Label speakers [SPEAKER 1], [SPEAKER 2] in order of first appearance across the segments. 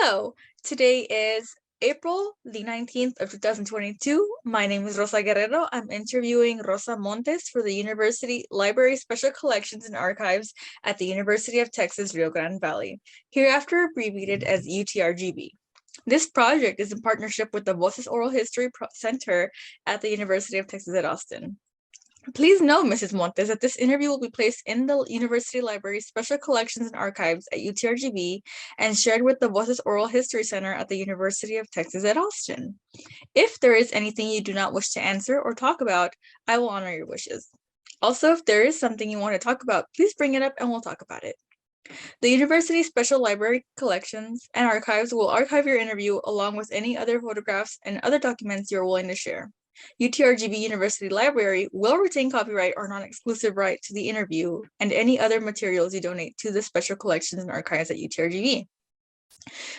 [SPEAKER 1] Hello, today is April the 19th of 2022. My name is Rosa Guerrero. I'm interviewing Rosa Montes for the University Library Special Collections and Archives at the University of Texas, Rio Grande Valley, hereafter abbreviated as UTRGV. This project is in partnership with the Voces Oral History Center at the University of Texas at Austin. Please know, Mrs. Montes, that this interview will be placed in the University Library's Special Collections and Archives at UTRGV and shared with the Voces Oral History Center at the University of Texas at Austin. If there is anything you do not wish to answer or talk about, I will honor your wishes. Also, if there is something you want to talk about, please bring it up and we'll talk about it. The University Special Library Collections and Archives will archive your interview along with any other photographs and other documents you are willing to share. UTRGV University Library will retain copyright or non-exclusive right to the interview and any other materials you donate to the Special Collections and Archives at UTRGV.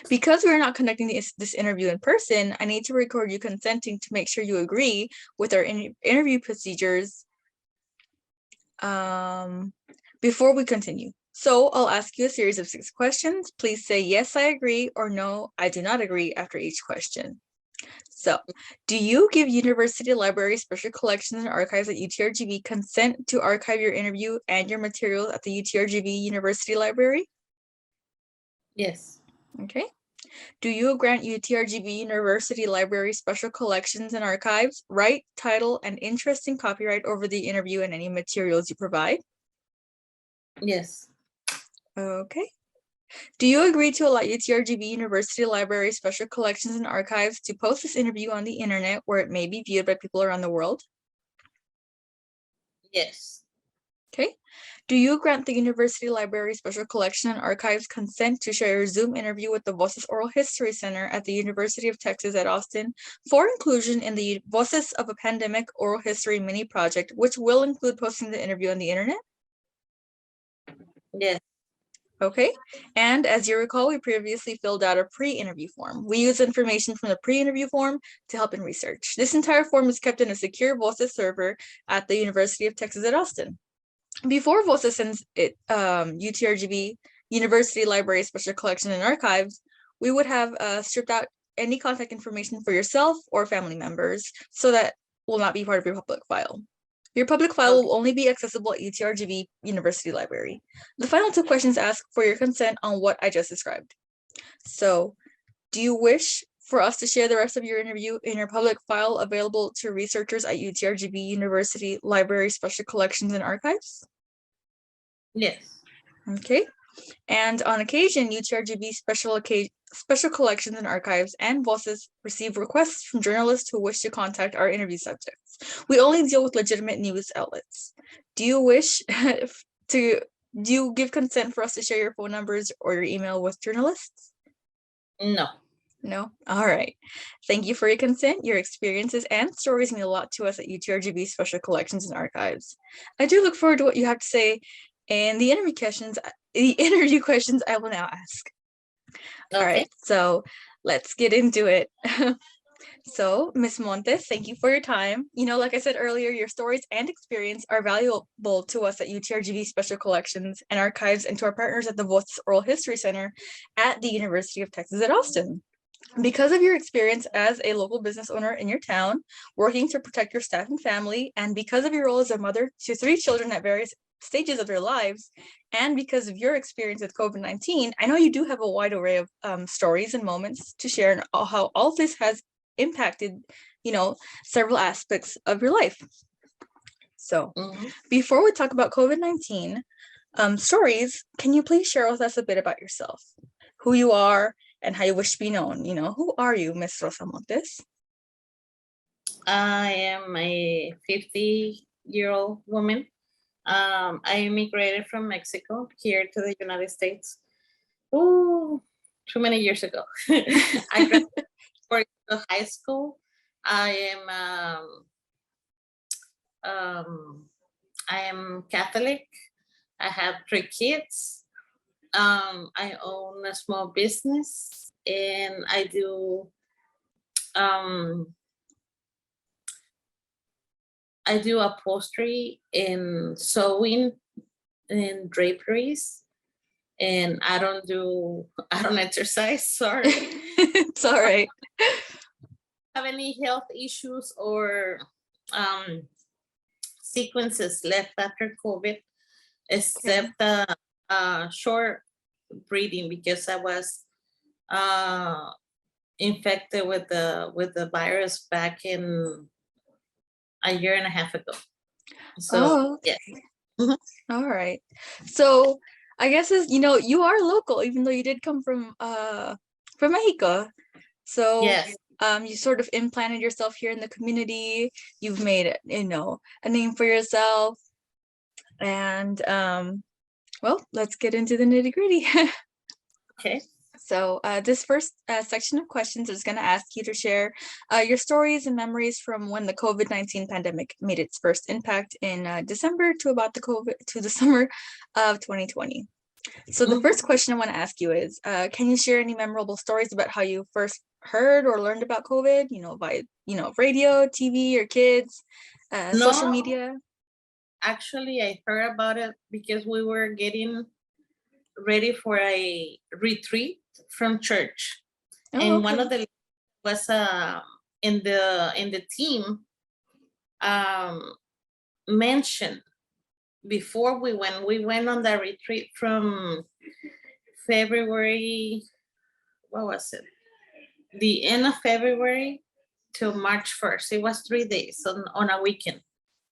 [SPEAKER 1] Because we are not conducting this interview in person, I need to record you consenting to make sure you agree with our interview procedures before we continue. So I'll ask you a series of 6 questions. Please say yes, I agree, or no, I do not agree after each question. So, do you give University Library Special Collections and Archives at UTRGV consent to archive your interview and your materials at the UTRGV University Library?
[SPEAKER 2] Yes.
[SPEAKER 1] Okay. Do you grant UTRGV University Library Special Collections and Archives right, title, and interest in copyright over the interview and any materials you provide?
[SPEAKER 2] Yes.
[SPEAKER 1] Okay. Do you agree to allow UTRGV University Library Special Collections and Archives to post this interview on the internet where it may be viewed by people around the world?
[SPEAKER 2] Yes.
[SPEAKER 1] Okay. Do you grant the University Library Special Collection and Archives consent to share your Zoom interview with the Voces Oral History Center at the University of Texas at Austin for inclusion in the Voces of a Pandemic Oral History mini project, which will include posting the interview on the internet?
[SPEAKER 2] Yes.
[SPEAKER 1] Okay, and as you recall, we previously filled out a pre-interview form. We use information from the pre-interview form to help in research. This entire form is kept in a secure Voces server at the University of Texas at Austin. Before Voces sends it UTRGV University Library Special Collection and Archives, we would have stripped out any contact information for yourself or family members so that will not be part of your public file. Your public file will only be accessible at UTRGV University Library. The final 2 questions ask for your consent on what I just described. So, do you wish for us to share the rest of your interview in your public file available to researchers at UTRGV University Library Special Collections and Archives?
[SPEAKER 2] Yes.
[SPEAKER 1] Okay. And on occasion, UTRGV Special Collections and Archives and Voces receive requests from journalists who wish to contact our interview subjects. We only deal with legitimate news outlets. Do you give consent for us to share your phone numbers or your email with journalists?
[SPEAKER 2] No.
[SPEAKER 1] No? All right. Thank you for your consent. Your experiences and stories mean a lot to us at UTRGV Special Collections and Archives. I do look forward to what you have to say in the interview questions I will now ask.
[SPEAKER 2] Okay.
[SPEAKER 1] All right, so let's get into it. So, Ms. Montes, thank you for your time. Like I said earlier, your stories and experience are valuable to us at UTRGV Special Collections and Archives and to our partners at the Voces Oral History Center at the University of Texas at Austin. Because of your experience as a local business owner in your town, working to protect your staff and family, and because of your role as a mother to 3 children at various stages of their lives, and because of your experience with COVID-19, I know you do have a wide array of stories and moments to share and how all of this has impacted, several aspects of your life. So before we talk about COVID-19 stories, can you please share with us a bit about yourself, who you are, and how you wish to be known? Who are you, Ms. Rosa Montes?
[SPEAKER 2] I am a 50-year-old woman. I immigrated from Mexico here to the United States. Too many years ago. I graduated from high school. I am Catholic. I have 3 kids. I own a small business, and I do upholstery and sewing and draperies. and I don't exercise. Sorry.
[SPEAKER 1] It's all right.
[SPEAKER 2] Have any health issues or sequences left after COVID,
[SPEAKER 1] Okay.
[SPEAKER 2] except short breathing because I was uh, infected with the virus back in a year and a half ago. So
[SPEAKER 1] Oh,
[SPEAKER 2] yeah.
[SPEAKER 1] okay.
[SPEAKER 2] Mhm.
[SPEAKER 1] All right. So I guess you are local, even though you did come from Mexico. So
[SPEAKER 2] Yes.
[SPEAKER 1] you sort of implanted yourself here in the community. You've made, a name for yourself. And well, let's get into the nitty-gritty.
[SPEAKER 2] Okay.
[SPEAKER 1] So this first section of questions is going to ask you to share your stories and memories from when the COVID-19 pandemic made its first impact in December to about the summer of 2020. So the
[SPEAKER 2] Mhm.
[SPEAKER 1] first question I want to ask you is, can you share any memorable stories about how you first heard or learned about COVID, by, radio, TV, or kids, social
[SPEAKER 2] No,
[SPEAKER 1] media?
[SPEAKER 2] actually, I heard about it because we were getting ready for a retreat from church,
[SPEAKER 1] Oh,
[SPEAKER 2] and one
[SPEAKER 1] okay.
[SPEAKER 2] of the was in the team um, mentioned before we went on the retreat from February. What was it? The end of February till March 1st. It was 3 days on a weekend.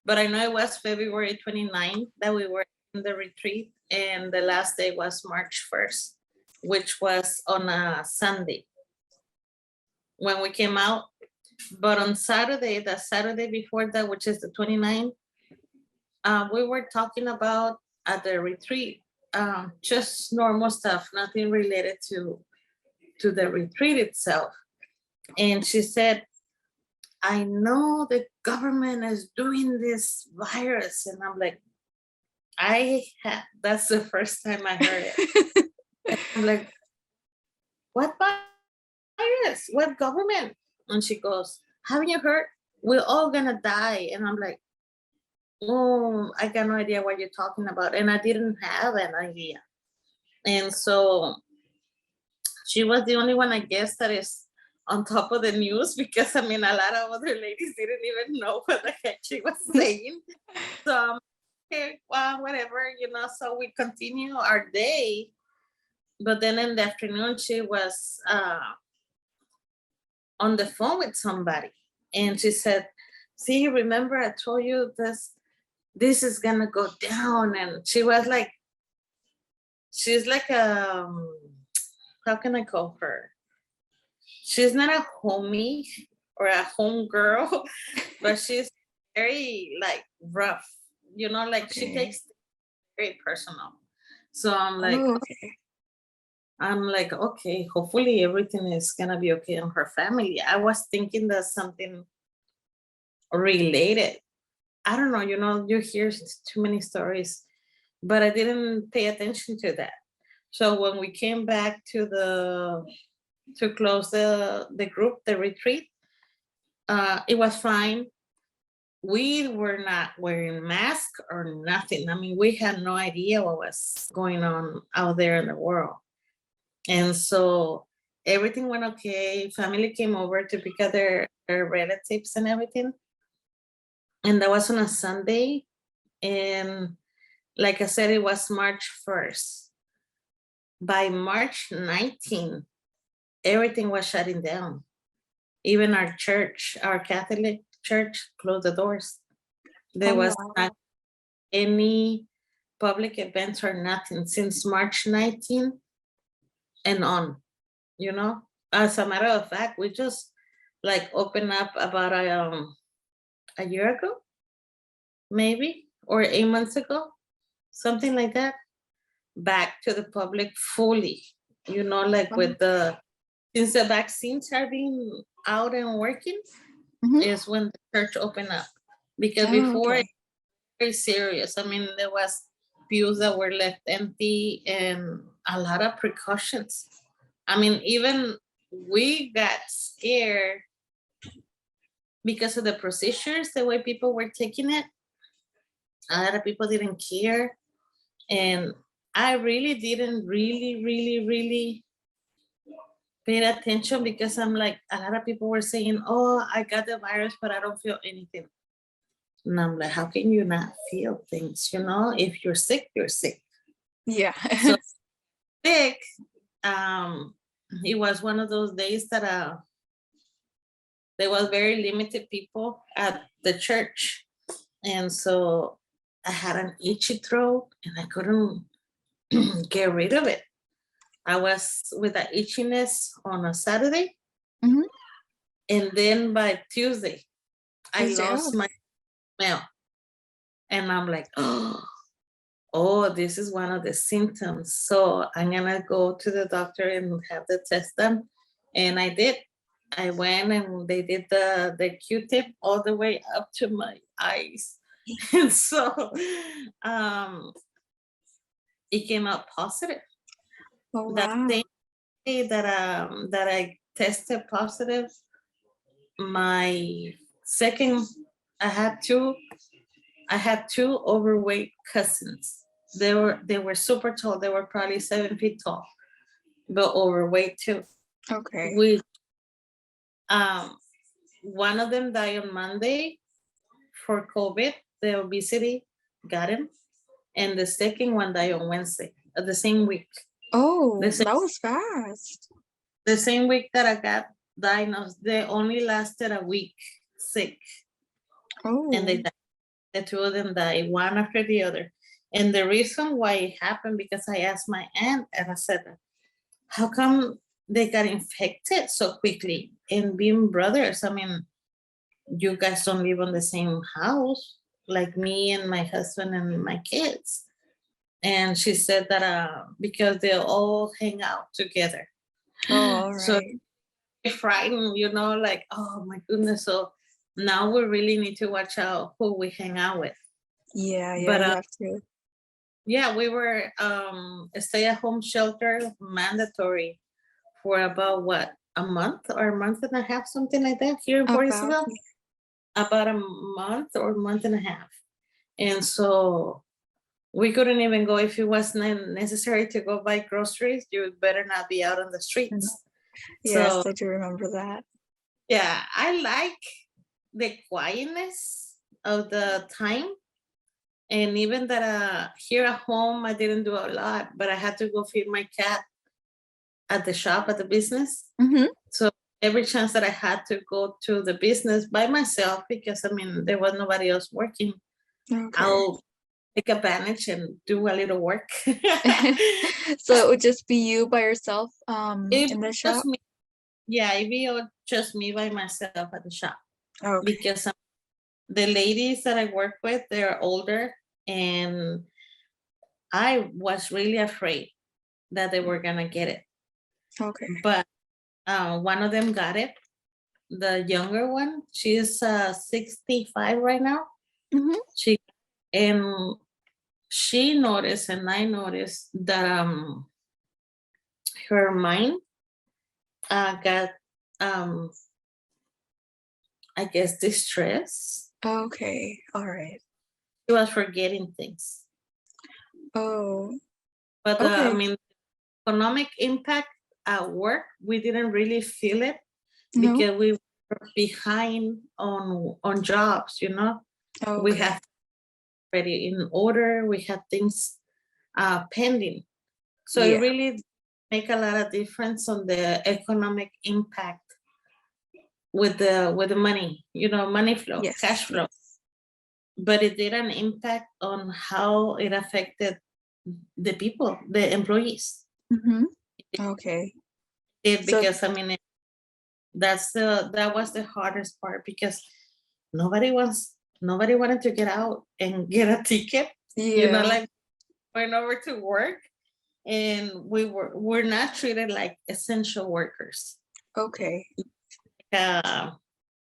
[SPEAKER 2] But I know it was February 29th that we were in the retreat, and the last day was March 1st, which was on a Sunday when we came out. But on Saturday, the Saturday before that, which is the 29th, we were talking about at the retreat, just normal stuff, nothing related to the retreat itself. And she said, I know the government is doing this virus. And I'm like, that's the first time I heard it. I'm like, what virus? What government? And she goes, haven't you heard? We're all gonna die. And I'm like, oh, I got no idea what you're talking about. And I didn't have an idea. And so she was the only one, I guess, that is on top of the news because I mean, a lot of other ladies didn't even know what the heck she was saying. So, okay, well, whatever, so we continue our day. But then in the afternoon, she was on the phone with somebody. And she said, see, remember I told you this is going to go down. And she was like, she's like, how can I call her? She's not a homie or a home girl, but she's very like rough, like she
[SPEAKER 1] Okay.
[SPEAKER 2] takes it very personal. So
[SPEAKER 1] Oh, okay.
[SPEAKER 2] I'm like, okay, hopefully everything is gonna be okay in her family. I was thinking that something related. I don't know, you hear too many stories, but I didn't pay attention to that. So when we came back to close the group, the retreat, it was fine. We were not wearing masks or nothing. I mean, we had no idea what was going on out there in the world. And so everything went okay. Family came over to pick up their relatives and everything. And that was on a Sunday. And like I said, it was March 1st. By March 19th, everything was shutting down. Even our church, our Catholic church, closed the doors. There
[SPEAKER 1] Oh,
[SPEAKER 2] was
[SPEAKER 1] wow.
[SPEAKER 2] not any public events or nothing since March 19th and on, you know. As a matter of fact, we just like opened up about a year ago, maybe, or 8 months ago, something like that, back to the public fully, like
[SPEAKER 1] Oh,
[SPEAKER 2] with since the vaccines are being out and working,
[SPEAKER 1] mhm.
[SPEAKER 2] is when the church opened up. Because
[SPEAKER 1] Oh,
[SPEAKER 2] before,
[SPEAKER 1] okay.
[SPEAKER 2] it's very serious. I mean, there was pews that were left empty and a lot of precautions. I mean, even we got scared because of the procedures, the way people were taking it. A lot of people didn't care. And I really didn't really pay attention because I'm like, a lot of people were saying, oh, I got the virus, but I don't feel anything. And I'm like, how can you not feel things? You know, if you're sick, you're sick.
[SPEAKER 1] Yeah.
[SPEAKER 2] So sick, it was one of those days that there was very limited people at the church. And so I had an itchy throat and I couldn't get rid of it. I was with the itchiness on a Saturday.
[SPEAKER 1] Mhm.
[SPEAKER 2] And then by Tuesday, I
[SPEAKER 1] Tuesday. Oh,
[SPEAKER 2] lost my smell. And I'm like, oh, this is one of the symptoms. So I'm gonna go to the doctor and have the test done. And I did. I went and they did the Q-tip all the way up to my eyes. And so it came out positive.
[SPEAKER 1] oh
[SPEAKER 2] That
[SPEAKER 1] wow.
[SPEAKER 2] same day that I tested positive, my second, I had two overweight cousins. They were super tall. They were probably 7 feet tall, but overweight too.
[SPEAKER 1] Okay.
[SPEAKER 2] We one of them died on Monday for COVID, the obesity got him, and the second one died on Wednesday of the same week.
[SPEAKER 1] Oh,
[SPEAKER 2] The same,
[SPEAKER 1] that was fast.
[SPEAKER 2] the same week that I got diagnosed, they only lasted a week sick, and
[SPEAKER 1] Oh.
[SPEAKER 2] they died. The two of them died one after the other. And the reason why it happened, because I asked my aunt and I said, how come they got infected so quickly? And being brothers, I mean, you guys don't live on the same house, like me and my husband and my kids. And she said that because they all hang out together.
[SPEAKER 1] Oh, all
[SPEAKER 2] So
[SPEAKER 1] right.
[SPEAKER 2] frightened, you know, like, oh my goodness. So now we really need to watch out who we hang out with.
[SPEAKER 1] Yeah, yeah,
[SPEAKER 2] But
[SPEAKER 1] you have to.
[SPEAKER 2] yeah, we were a stay-at-home shelter mandatory for about what, a month or a month and a half, something like that here in
[SPEAKER 1] About,
[SPEAKER 2] Portugal. About a month or a month and a half. And so we couldn't even go if it wasn't necessary to go buy groceries. You better not be out on the streets. So
[SPEAKER 1] yes, I do remember that.
[SPEAKER 2] yeah, I like the quietness of the time. And even that here at home, I didn't do a lot, but I had to go feed my cat at the shop, at the business.
[SPEAKER 1] Mm-hmm.
[SPEAKER 2] So every chance that I had to go to the business by myself, because I mean, there was nobody else working,
[SPEAKER 1] Okay.
[SPEAKER 2] I'll take advantage and do a little work.
[SPEAKER 1] So it would just be you by yourself
[SPEAKER 2] It
[SPEAKER 1] in the
[SPEAKER 2] just
[SPEAKER 1] shop?
[SPEAKER 2] me, yeah, it be just me by myself at the shop,
[SPEAKER 1] Okay.
[SPEAKER 2] because the ladies that I work with, they're older, and I was really afraid that they were gonna get it.
[SPEAKER 1] Okay.
[SPEAKER 2] But one of them got it. The younger one, she's 65 right now.
[SPEAKER 1] Mm-hmm.
[SPEAKER 2] She and she noticed, and I noticed that her mind got I guess distress.
[SPEAKER 1] Okay. All right.
[SPEAKER 2] She was forgetting things.
[SPEAKER 1] Oh,
[SPEAKER 2] But I
[SPEAKER 1] okay.
[SPEAKER 2] mean, economic impact at work, we didn't really feel it
[SPEAKER 1] No?
[SPEAKER 2] because we were behind on jobs. You know, we
[SPEAKER 1] Okay.
[SPEAKER 2] have already in order. We had things pending, so it
[SPEAKER 1] Yeah.
[SPEAKER 2] really make a lot of difference on the economic impact with the money. You know, money flow, cash
[SPEAKER 1] Yes.
[SPEAKER 2] flow.
[SPEAKER 1] Yes.
[SPEAKER 2] But it did an impact on how it affected the people, the employees.
[SPEAKER 1] Mm-hmm. Okay.
[SPEAKER 2] It,
[SPEAKER 1] So,
[SPEAKER 2] because I mean, that was the hardest part, because nobody wanted to get out and get a ticket. You know,
[SPEAKER 1] yeah.
[SPEAKER 2] like went over to work, and we're not treated like essential workers.
[SPEAKER 1] Okay.
[SPEAKER 2] Uh,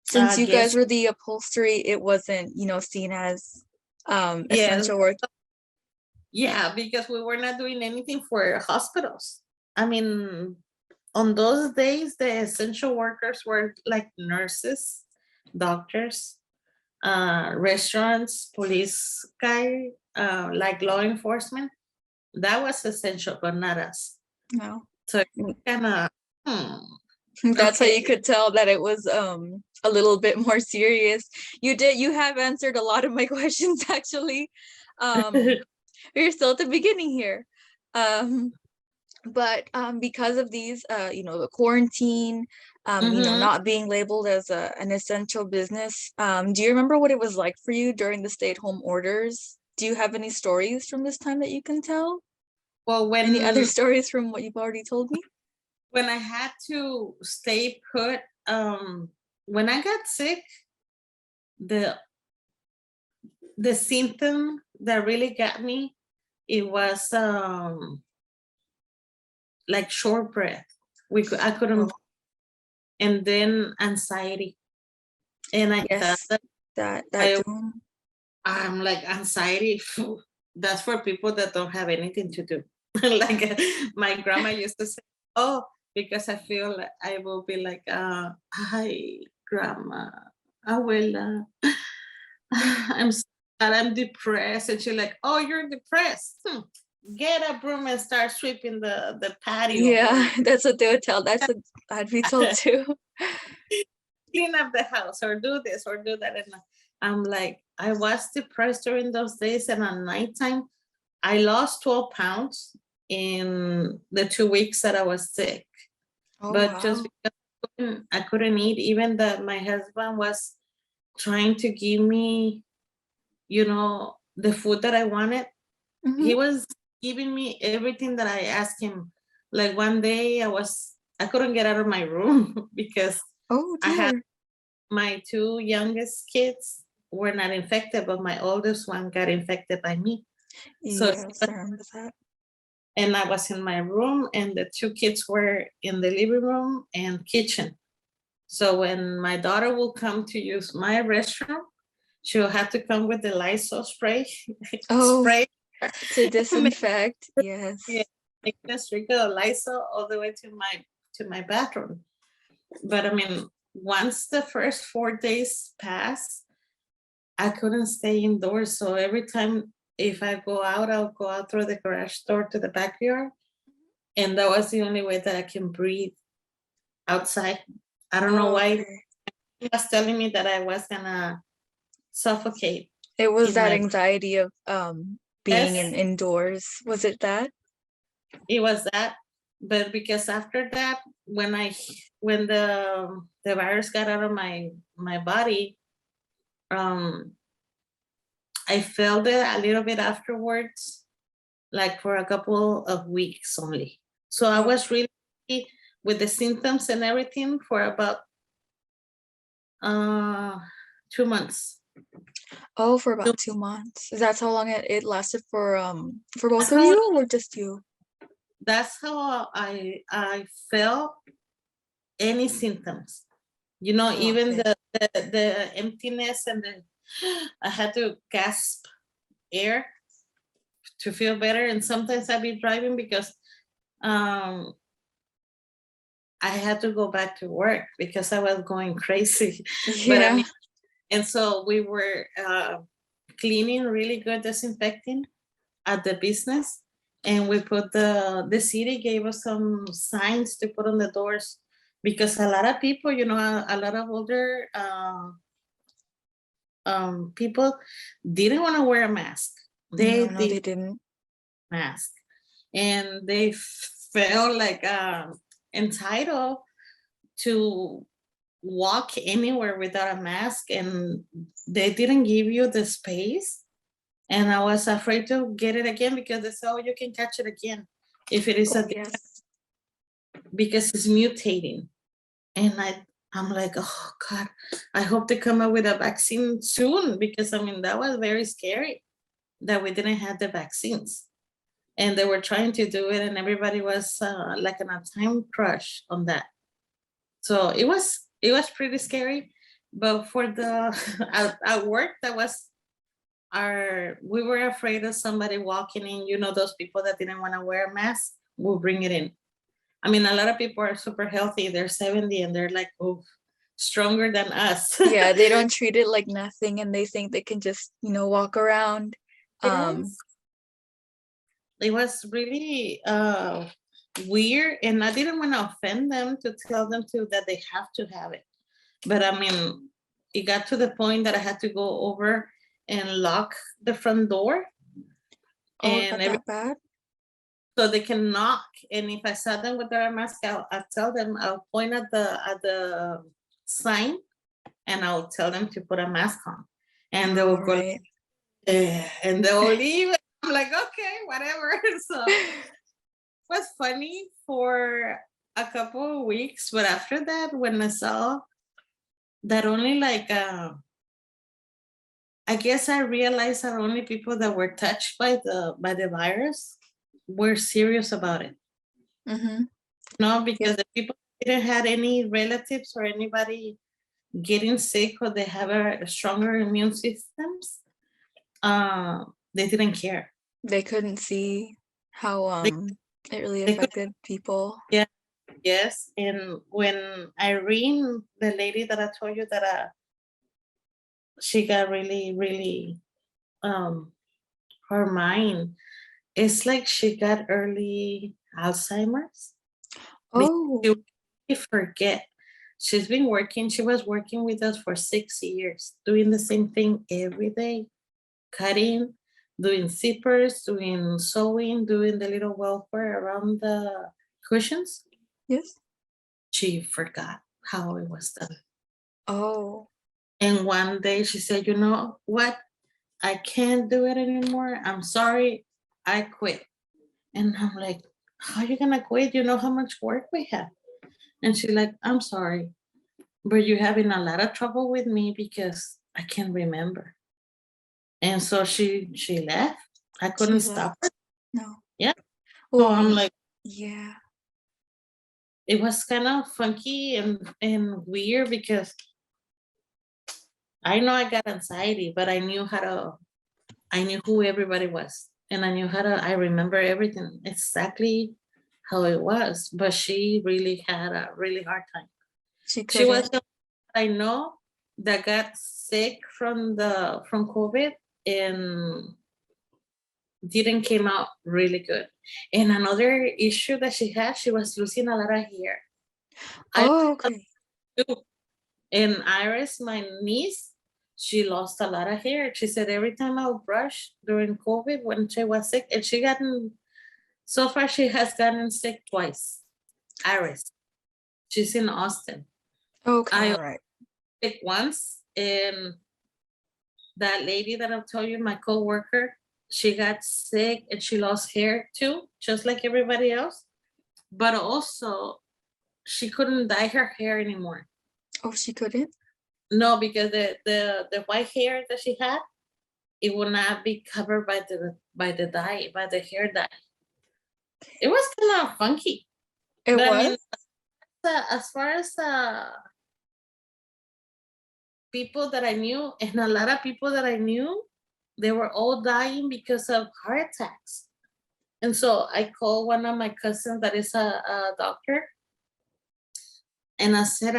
[SPEAKER 1] Since you guys
[SPEAKER 2] guess
[SPEAKER 1] were the upholstery, it wasn't, seen as
[SPEAKER 2] yeah,
[SPEAKER 1] essential work.
[SPEAKER 2] yeah, because we were not doing anything for hospitals. I mean, on those days, the essential workers were like nurses, doctors, restaurants, police guy, like law enforcement. That was essential, but not us.
[SPEAKER 1] No.
[SPEAKER 2] So
[SPEAKER 1] Mm.
[SPEAKER 2] kind of,
[SPEAKER 1] That's how you
[SPEAKER 2] okay.
[SPEAKER 1] could tell that it was a little bit more serious. You have answered a lot of my questions actually. We're still at the beginning here. Um, but because of these the quarantine,
[SPEAKER 2] Mhm.
[SPEAKER 1] not being labeled as an essential business, do you remember what it was like for you during the stay-at-home orders? Do you have any stories from this time that you can tell?
[SPEAKER 2] Well,
[SPEAKER 1] Any other stories from what you've already told me?
[SPEAKER 2] when I had to stay put, when I got sick, the the symptom that really got me, it was like short breath. I couldn't,
[SPEAKER 1] Oh,
[SPEAKER 2] and then anxiety. And I thought
[SPEAKER 1] yes,
[SPEAKER 2] that
[SPEAKER 1] that
[SPEAKER 2] I
[SPEAKER 1] too.
[SPEAKER 2] I'm like anxiety. Phew, that's for people that don't have anything to do. Like my grandma used to say, "Oh, because I feel like I will be like, hi, grandma, abuela, I'm sad, I'm depressed," and she's like, "Oh, you're depressed. Get a broom and start sweeping the patio, or
[SPEAKER 1] Yeah, that's what they would tell. That's what I'd be told too.
[SPEAKER 2] clean up the house, or do this or do that." And I'm like, I was depressed during those days, and at nighttime I lost 12 pounds in the 2 weeks that I was sick.
[SPEAKER 1] Oh
[SPEAKER 2] But just
[SPEAKER 1] wow.
[SPEAKER 2] because I couldn't eat, even that my husband was trying to give me, the food that I wanted. He
[SPEAKER 1] Hmm.
[SPEAKER 2] was giving me everything that I asked him. Like one day I couldn't get out of my room because
[SPEAKER 1] Oh
[SPEAKER 2] I had
[SPEAKER 1] dear.
[SPEAKER 2] my two youngest kids were not infected, but my oldest one got infected by me. So
[SPEAKER 1] Yes, I remember that.
[SPEAKER 2] and I was in my room, and the two kids were in the living room and kitchen. So when my daughter will come to use my restroom, she'll have to come with the Lysol spray,
[SPEAKER 1] Oh,
[SPEAKER 2] spray,
[SPEAKER 1] to
[SPEAKER 2] make,
[SPEAKER 1] disinfect.
[SPEAKER 2] yeah,
[SPEAKER 1] Yes.
[SPEAKER 2] make a streak of Lysol all the way to my bathroom. But I mean, once the first 4 days passed, I couldn't stay indoors. So every time if I go out, I'll go out through the garage door to the backyard. And that was the only way that I can breathe outside. I don't know
[SPEAKER 1] Oh,
[SPEAKER 2] why
[SPEAKER 1] okay.
[SPEAKER 2] he was telling me that I was gonna suffocate
[SPEAKER 1] It was
[SPEAKER 2] in
[SPEAKER 1] that
[SPEAKER 2] my
[SPEAKER 1] anxiety of being in
[SPEAKER 2] yes,
[SPEAKER 1] indoors. Was it that?
[SPEAKER 2] it was that. But because after that, when the virus got out of my body, um, I felt it a little bit afterwards, like for a couple of weeks only. So I was
[SPEAKER 1] Okay.
[SPEAKER 2] really with the symptoms and everything for about uh 2 months.
[SPEAKER 1] Oh, for
[SPEAKER 2] So
[SPEAKER 1] about 2 months. Is that how long it lasted for both
[SPEAKER 2] that's
[SPEAKER 1] of
[SPEAKER 2] how
[SPEAKER 1] you or just you?
[SPEAKER 2] I felt any symptoms. Even
[SPEAKER 1] Okay.
[SPEAKER 2] the emptiness and the I had to gasp air to feel better. And sometimes I'd be driving because um I had to go back to work because I was going crazy. But I
[SPEAKER 1] Yeah.
[SPEAKER 2] mean, and so we were cleaning really good, disinfecting at the business, and we put the city gave us some signs to put on the doors because a lot of people, a lot of older people didn't want to wear a mask. They
[SPEAKER 1] No, no,
[SPEAKER 2] did
[SPEAKER 1] they didn't.
[SPEAKER 2] mask, and they felt like entitled to walk anywhere without a mask, and they didn't give you the space. And I was afraid to get it again because they said, "Oh, you can catch it again if it is
[SPEAKER 1] Oh,
[SPEAKER 2] a
[SPEAKER 1] yes.
[SPEAKER 2] because it's mutating." And I'm like, "Oh God, I hope they come up with a vaccine soon," because I mean that was very scary that we didn't have the vaccines, and they were trying to do it, and everybody was like in a time crush on that. So it was pretty scary. But for the at work, that was we were afraid of somebody walking in, those people that didn't want to wear a mask will bring it in. I mean, a lot of people are super healthy, they're 70 and they're like, oh, stronger than us.
[SPEAKER 1] Yeah, they don't treat it like nothing and they think they can just walk around. Um,
[SPEAKER 2] Yes. it was really weird, and I didn't want to offend them to tell them to that they have to have it. But I mean, it got to the point that I had to go over and lock the front door,
[SPEAKER 1] Oh, it
[SPEAKER 2] and
[SPEAKER 1] got that bad?
[SPEAKER 2] so they can knock. And if I saw them with their mask, I'll tell them, I'll point at the sign, and I'll tell them to put a mask on, and they will
[SPEAKER 1] All
[SPEAKER 2] go,
[SPEAKER 1] right.
[SPEAKER 2] and they will leave. I'm like, okay, whatever. So was funny for a couple of weeks, but after that, when I saw that only like I guess I realized that only people that were touched by the virus were serious about it.
[SPEAKER 1] Mm-hmm.
[SPEAKER 2] No, because
[SPEAKER 1] Yep.
[SPEAKER 2] the people didn't have any relatives or anybody getting sick, or they have a stronger immune systems, they didn't care.
[SPEAKER 1] They couldn't see how
[SPEAKER 2] They,
[SPEAKER 1] it really
[SPEAKER 2] they could,
[SPEAKER 1] affected people.
[SPEAKER 2] yeah, yes. And when Irene, the lady that I told you that she got really, really, um, her mind, it's like she got early Alzheimer's. Because
[SPEAKER 1] Oh,
[SPEAKER 2] she really forget. She was working with us for 6 years, doing the same thing every day, cutting, doing zippers, doing sewing, doing the little welfare around the cushions.
[SPEAKER 1] yes.
[SPEAKER 2] She forgot how it was done.
[SPEAKER 1] Oh,
[SPEAKER 2] And one day she said, "You know what? I can't do it anymore. I'm sorry. I quit." And I'm like, "How you gonna quit? You know how much work we have." And she's like, "I'm sorry, but you're having a lot of trouble with me because I can't remember." And so she left. I couldn't
[SPEAKER 1] she
[SPEAKER 2] stop
[SPEAKER 1] left.
[SPEAKER 2] her.
[SPEAKER 1] No.
[SPEAKER 2] Yeah. So
[SPEAKER 1] Oh,
[SPEAKER 2] I'm like,
[SPEAKER 1] yeah.
[SPEAKER 2] it was kind of funky and weird because I know I got anxiety, but I knew who everybody was, and I knew how to, I remember everything exactly how it was. But she really had a really hard time.
[SPEAKER 1] She
[SPEAKER 2] She was
[SPEAKER 1] couldn't.
[SPEAKER 2] the I know that got sick from COVID and didn't came out really good. And another issue that she had, she was losing a lot of hair. I
[SPEAKER 1] Oh, okay.
[SPEAKER 2] too. And Iris, my niece, she lost a lot of hair. She said every time I would brush during COVID when she was sick, and she gotten so far she has gotten sick twice. Iris, she's in Austin.
[SPEAKER 1] Okay,
[SPEAKER 2] I
[SPEAKER 1] all
[SPEAKER 2] was
[SPEAKER 1] right.
[SPEAKER 2] sick once, and that lady that I'll tell you, my coworker, she got sick and she lost hair too, just like everybody else. But also, she couldn't dye her hair anymore.
[SPEAKER 1] Oh, she couldn't?
[SPEAKER 2] No, because the white hair that she had, it will not be covered by the dye, by the hair dye. It was kind of funky.
[SPEAKER 1] It
[SPEAKER 2] But I
[SPEAKER 1] was?
[SPEAKER 2] mean, as far as people that I knew, and a lot of people that I knew, they were all dying because of heart attacks. And so I called one of my cousins that is a doctor, and I said,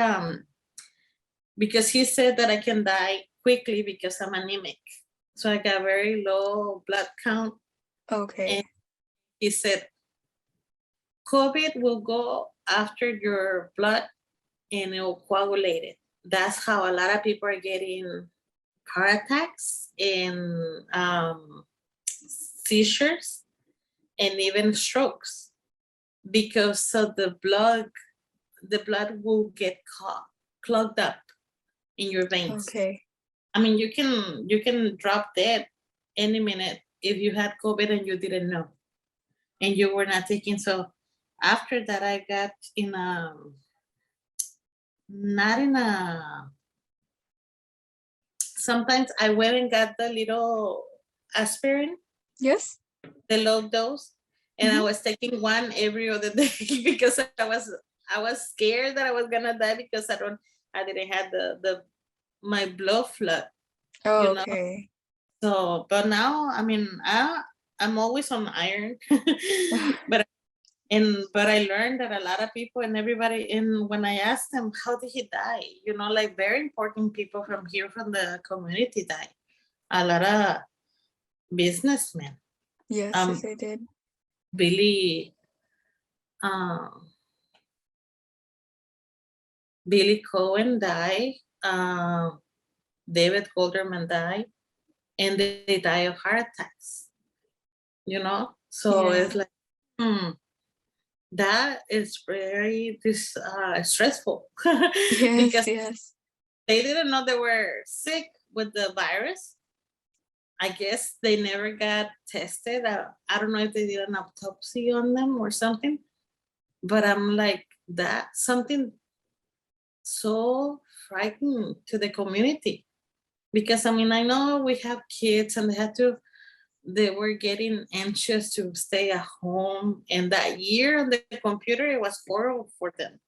[SPEAKER 2] because he said that I can die quickly because I'm anemic. So I got very low blood count. And
[SPEAKER 1] Okay.
[SPEAKER 2] he said, COVID will go after your blood and it will coagulate it. That's how a lot of people are getting heart attacks and seizures and even strokes because of the blood will get clogged up in your veins.
[SPEAKER 1] Okay.
[SPEAKER 2] I mean, you can drop dead any minute if you had COVID and you didn't know and you were not taking. So after that, I got in a not in a. Sometimes I went and got the little aspirin,
[SPEAKER 1] Yes?
[SPEAKER 2] the low dose, and I
[SPEAKER 1] Mm-hmm.
[SPEAKER 2] was taking one every other day because I was scared that I was gonna die because I didn't have the my blood flood,
[SPEAKER 1] Oh,
[SPEAKER 2] you know.
[SPEAKER 1] okay.
[SPEAKER 2] So, but now, I mean, I'm always on iron, but but I learned that a lot of people and everybody, and when I asked them how did he die, like very important people from here from the community died. A lot of businessmen.
[SPEAKER 1] Yes, yes, I did.
[SPEAKER 2] Billy Billy Cohen died, David Golderman died, and they die of heart attacks, you know? So
[SPEAKER 1] Yeah.
[SPEAKER 2] it's like, that is very stressful
[SPEAKER 1] Yes,
[SPEAKER 2] because
[SPEAKER 1] yes.
[SPEAKER 2] they didn't know they were sick with the virus. I guess they never got tested. I don't know if they did an autopsy on them or something, but I'm like, that something so frightening to the community. Because I mean, I know we have kids and they were getting anxious to stay at home. And that year on the computer, it was horrible for them.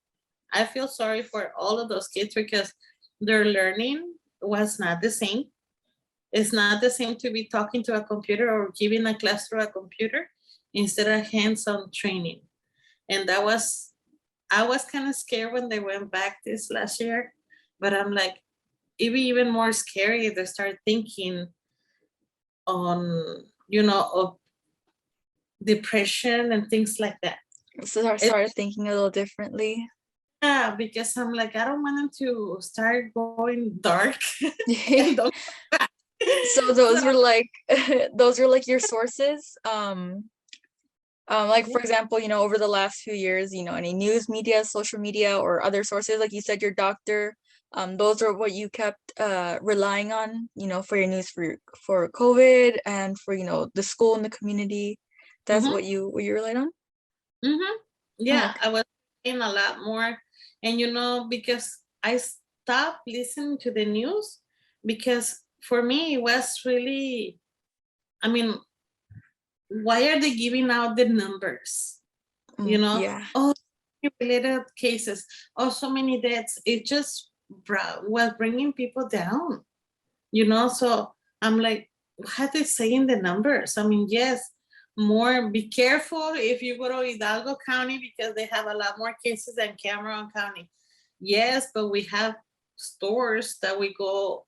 [SPEAKER 2] I feel sorry for all of those kids because their learning was not the same. It's not the same to be talking to a computer or giving a class through a computer instead of hands-on training. And I was kind of scared when they went back this last year, but I'm like, it'd be even more scary to start thinking on, of depression and things like that.
[SPEAKER 1] So I
[SPEAKER 2] It,
[SPEAKER 1] started thinking a little differently.
[SPEAKER 2] yeah, because I'm like, I don't want them to start going dark and don't.
[SPEAKER 1] So
[SPEAKER 2] So,
[SPEAKER 1] those were like those were like your sources. Like
[SPEAKER 2] yeah.
[SPEAKER 1] for example, over the last few years, any news media, social media, or other sources, like you said, your doctor, those are what you kept relying on, for your news for COVID and for, the school and the community. That's
[SPEAKER 2] Mhm,
[SPEAKER 1] what you relied on?
[SPEAKER 2] mhm.
[SPEAKER 1] Oh,
[SPEAKER 2] Yeah,
[SPEAKER 1] okay.
[SPEAKER 2] I was saying a lot more. And because I stopped listening to the news, because for me it was really, I mean, why are they giving out the numbers?
[SPEAKER 1] Yeah.
[SPEAKER 2] Oh, related cases, oh, so many deaths. It just was bringing people down, So I'm like, what are they saying the numbers? I mean, yes, more be careful if you go to Hidalgo County because they have a lot more cases than Cameron County. Yes, but we have stores that we go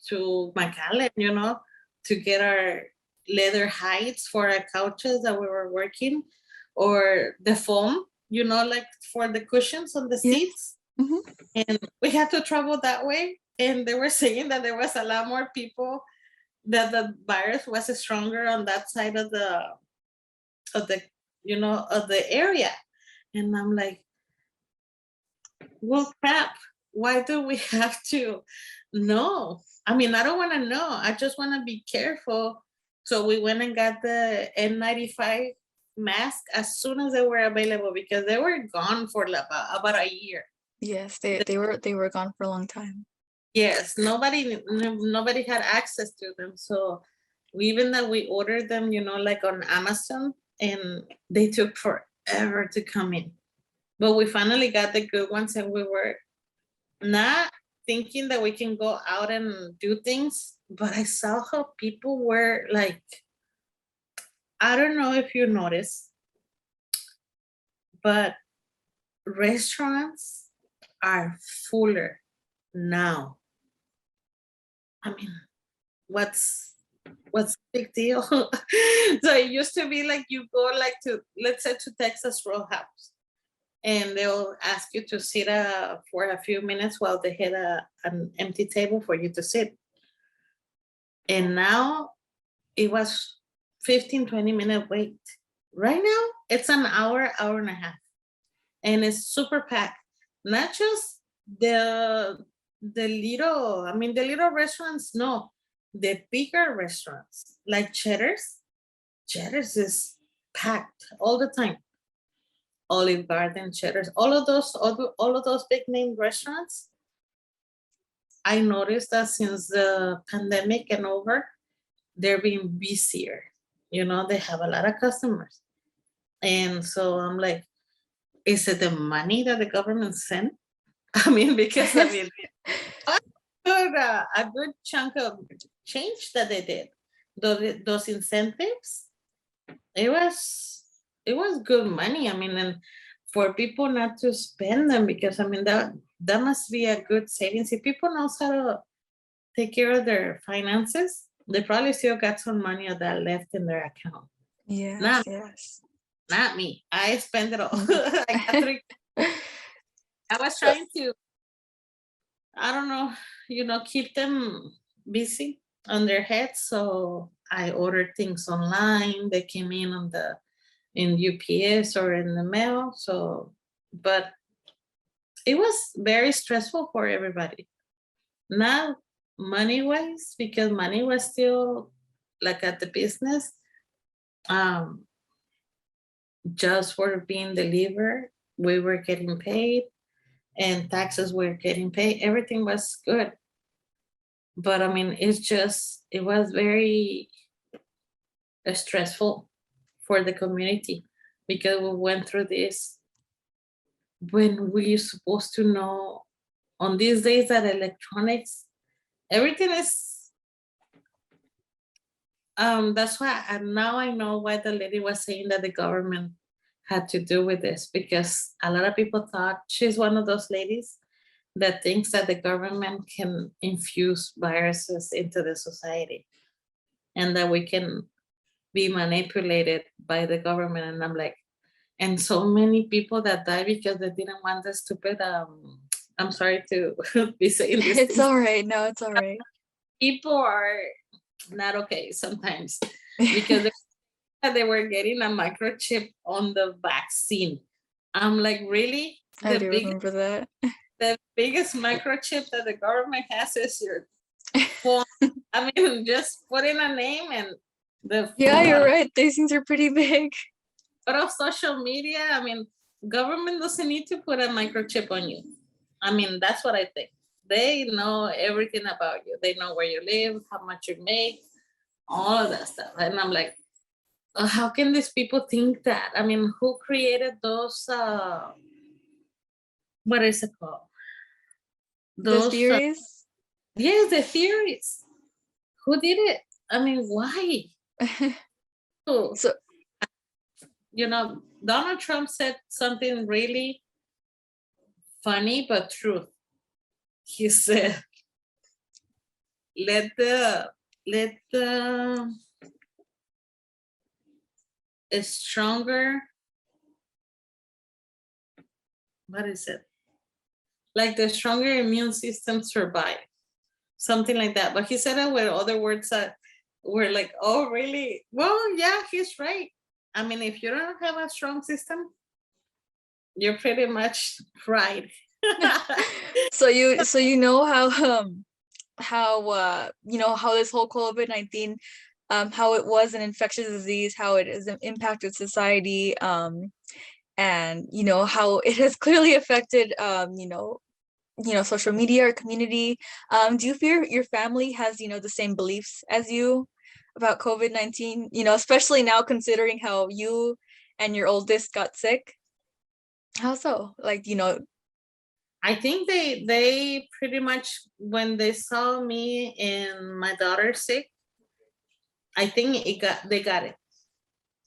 [SPEAKER 2] to McAllen, to get our leather hides for our couches that we were working, or the foam, like for the cushions on the
[SPEAKER 1] Yeah.
[SPEAKER 2] seats.
[SPEAKER 1] Hmm.
[SPEAKER 2] And we had to travel that way. And they were saying that there was a lot more people, that the virus was stronger on that side of the of the area. And I'm like, well, crap, why do we have to know? I mean, I don't want to know, I just want to be careful. So we went and got the N95 mask as soon as they were available, because they were gone for about a year.
[SPEAKER 1] Yes, they were gone for a long time.
[SPEAKER 2] Yes, nobody had access to them. So even that we ordered them, like on Amazon, and they took forever to come in. But we finally got the good ones, and we were not thinking that we can go out and do things. But I saw how people were like, I don't know if you noticed, but restaurants are fuller now. I mean, what's what's the big deal? So it used to be like you go like to, let's say, to Texas Roadhouse, and they'll ask you to sit for a few minutes while they had an empty table for you to sit. And now it was 15-20 minute wait. Right now it's an hour and a half, and it's super packed. Not just the little restaurants, no, the bigger restaurants like Cheddar's is packed all the time. Olive Garden, Cheddar's, all of those big name restaurants. I noticed that since the pandemic and over, they're being busier. They have a lot of customers, and so I'm like, is it the money that the government sent? I mean, because a good chunk of change that they did, those incentives, it was it was good money. I mean, and for people not to spend them, because I mean that must be a good savings. If people knows how to take care of their finances, they probably still got some money of that left in their account.
[SPEAKER 1] Yes,
[SPEAKER 2] Now
[SPEAKER 1] yes.
[SPEAKER 2] Not me. I spent it all. I got three. I was trying to, I don't know, keep them busy on their heads. So I ordered things online. They came in UPS or in the mail. So, but it was very stressful for everybody. Not money wise, because money was still like at the business. Um, just for being delivered, we were getting paid, and taxes were getting paid. Everything was good. But I mean, it was very stressful for the community, because we went through this when we're supposed to know on these days that electronics, everything is, that's why, and now I know why the lady was saying that the government had to do with this, because a lot of people thought she's one of those ladies that thinks that the government can infuse viruses into the society and that we can be manipulated by the government. And I'm like, and so many people that die because they didn't want the stupid, I'm sorry to be saying these
[SPEAKER 1] It's
[SPEAKER 2] things.
[SPEAKER 1] all right. No, it's all right.
[SPEAKER 2] People are not okay sometimes because they were getting a microchip on the vaccine. I'm like, really?
[SPEAKER 1] I do remember that.
[SPEAKER 2] The biggest microchip that the government has is your phone. I mean, just put in a name and the
[SPEAKER 1] Yeah, you're right. These things are pretty big.
[SPEAKER 2] But of social media, I mean, government doesn't need to put a microchip on you. I mean, that's what I think. They know everything about you. They know where you live, how much you make, all of that stuff. And I'm like, how can these people think that? I mean, who created those? What is it called?
[SPEAKER 1] The theories.
[SPEAKER 2] Yes, the theories. Who did it? I mean, why?
[SPEAKER 1] So
[SPEAKER 2] Donald Trump said something really funny but true. He said, let the stronger, what is it? Like the stronger immune system survive. Something like that. But he said it with other words that were like, oh, really? Well, yeah, he's right. I mean, if you don't have a strong system, you're pretty much right.
[SPEAKER 1] so you know how how this whole COVID-19 how it was an infectious disease, how it has impacted society, and how it has clearly affected social media or community. Do you feel your family has the same beliefs as you about COVID-19, especially now considering how you and your oldest got sick? How so? Like,
[SPEAKER 2] I think they pretty much, when they saw me and my daughter sick, I think they got it,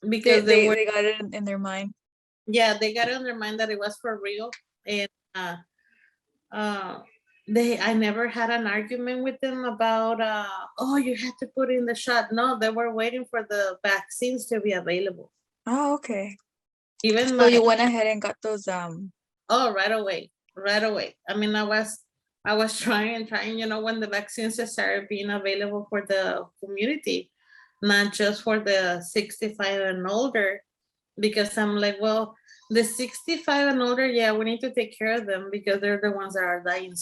[SPEAKER 2] because
[SPEAKER 1] they got it in their mind.
[SPEAKER 2] yeah, they got it in their mind that it was for real. And uh I never had an argument with them about oh, you had to put in the shot. No, they were waiting for the vaccines to be available.
[SPEAKER 1] Oh, okay.
[SPEAKER 2] Even
[SPEAKER 1] So you went ahead and got those
[SPEAKER 2] oh, right away. Right away. I mean, I was trying and trying, when the vaccines started being available for the community, not just for the 65 and older, because I'm like, well, the 65 and older, yeah, we need to take care of them because they're the ones that are dying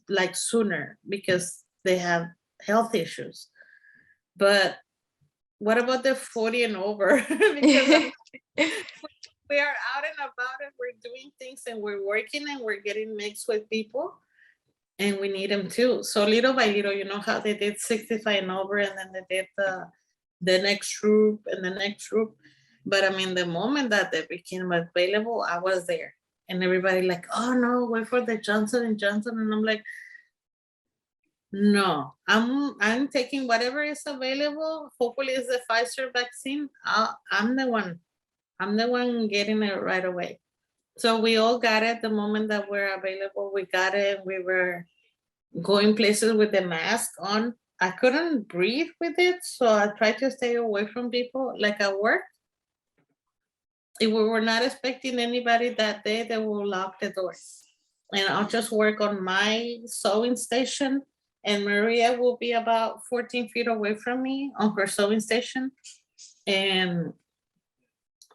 [SPEAKER 2] like sooner because they have health issues. But what about the 40 and over? Because we are out and about and we're doing things and we're working and we're getting mixed with people and we need them too. So little by little, you know how they did 65 and over, and then they did the next group and the next group. But I mean, the moment that they became available, I was there. And everybody like, oh no, wait for the Johnson and Johnson. And I'm like, no, I'm taking whatever is available. Hopefully it's the Pfizer vaccine. I'm the one getting it right away. So we all got it the moment that we're available. We got it. We were going places with the mask on. I couldn't breathe with it, so I tried to stay away from people. Like at work, if we were not expecting anybody that day, they will lock the doors. And I'll just work on my sewing station. And Maria will be about 14 feet away from me on her sewing station. And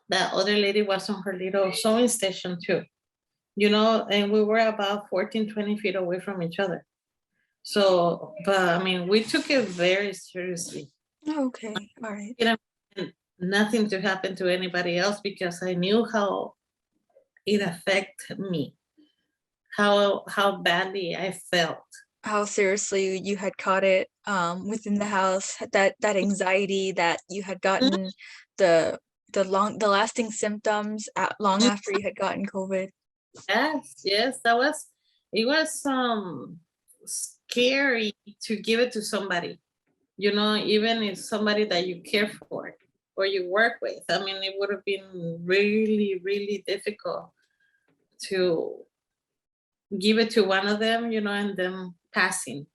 [SPEAKER 2] that other lady was on her little sewing station too. You know, and we were about 14, 20 feet away from each other. So, but I mean, we took it very seriously.
[SPEAKER 1] Okay, all right.
[SPEAKER 2] You know, and nothing to happen to anybody else because I knew how it affected me, how badly I felt.
[SPEAKER 1] How seriously you had caught it within the house, that anxiety that you had gotten, the the lasting symptoms long after you had gotten COVID.
[SPEAKER 2] Yes, yes, it was scary to give it to somebody, you know, even if somebody that you care for or you work with. I mean, it would have been really, really difficult to give it to one of them, you know, and them passing.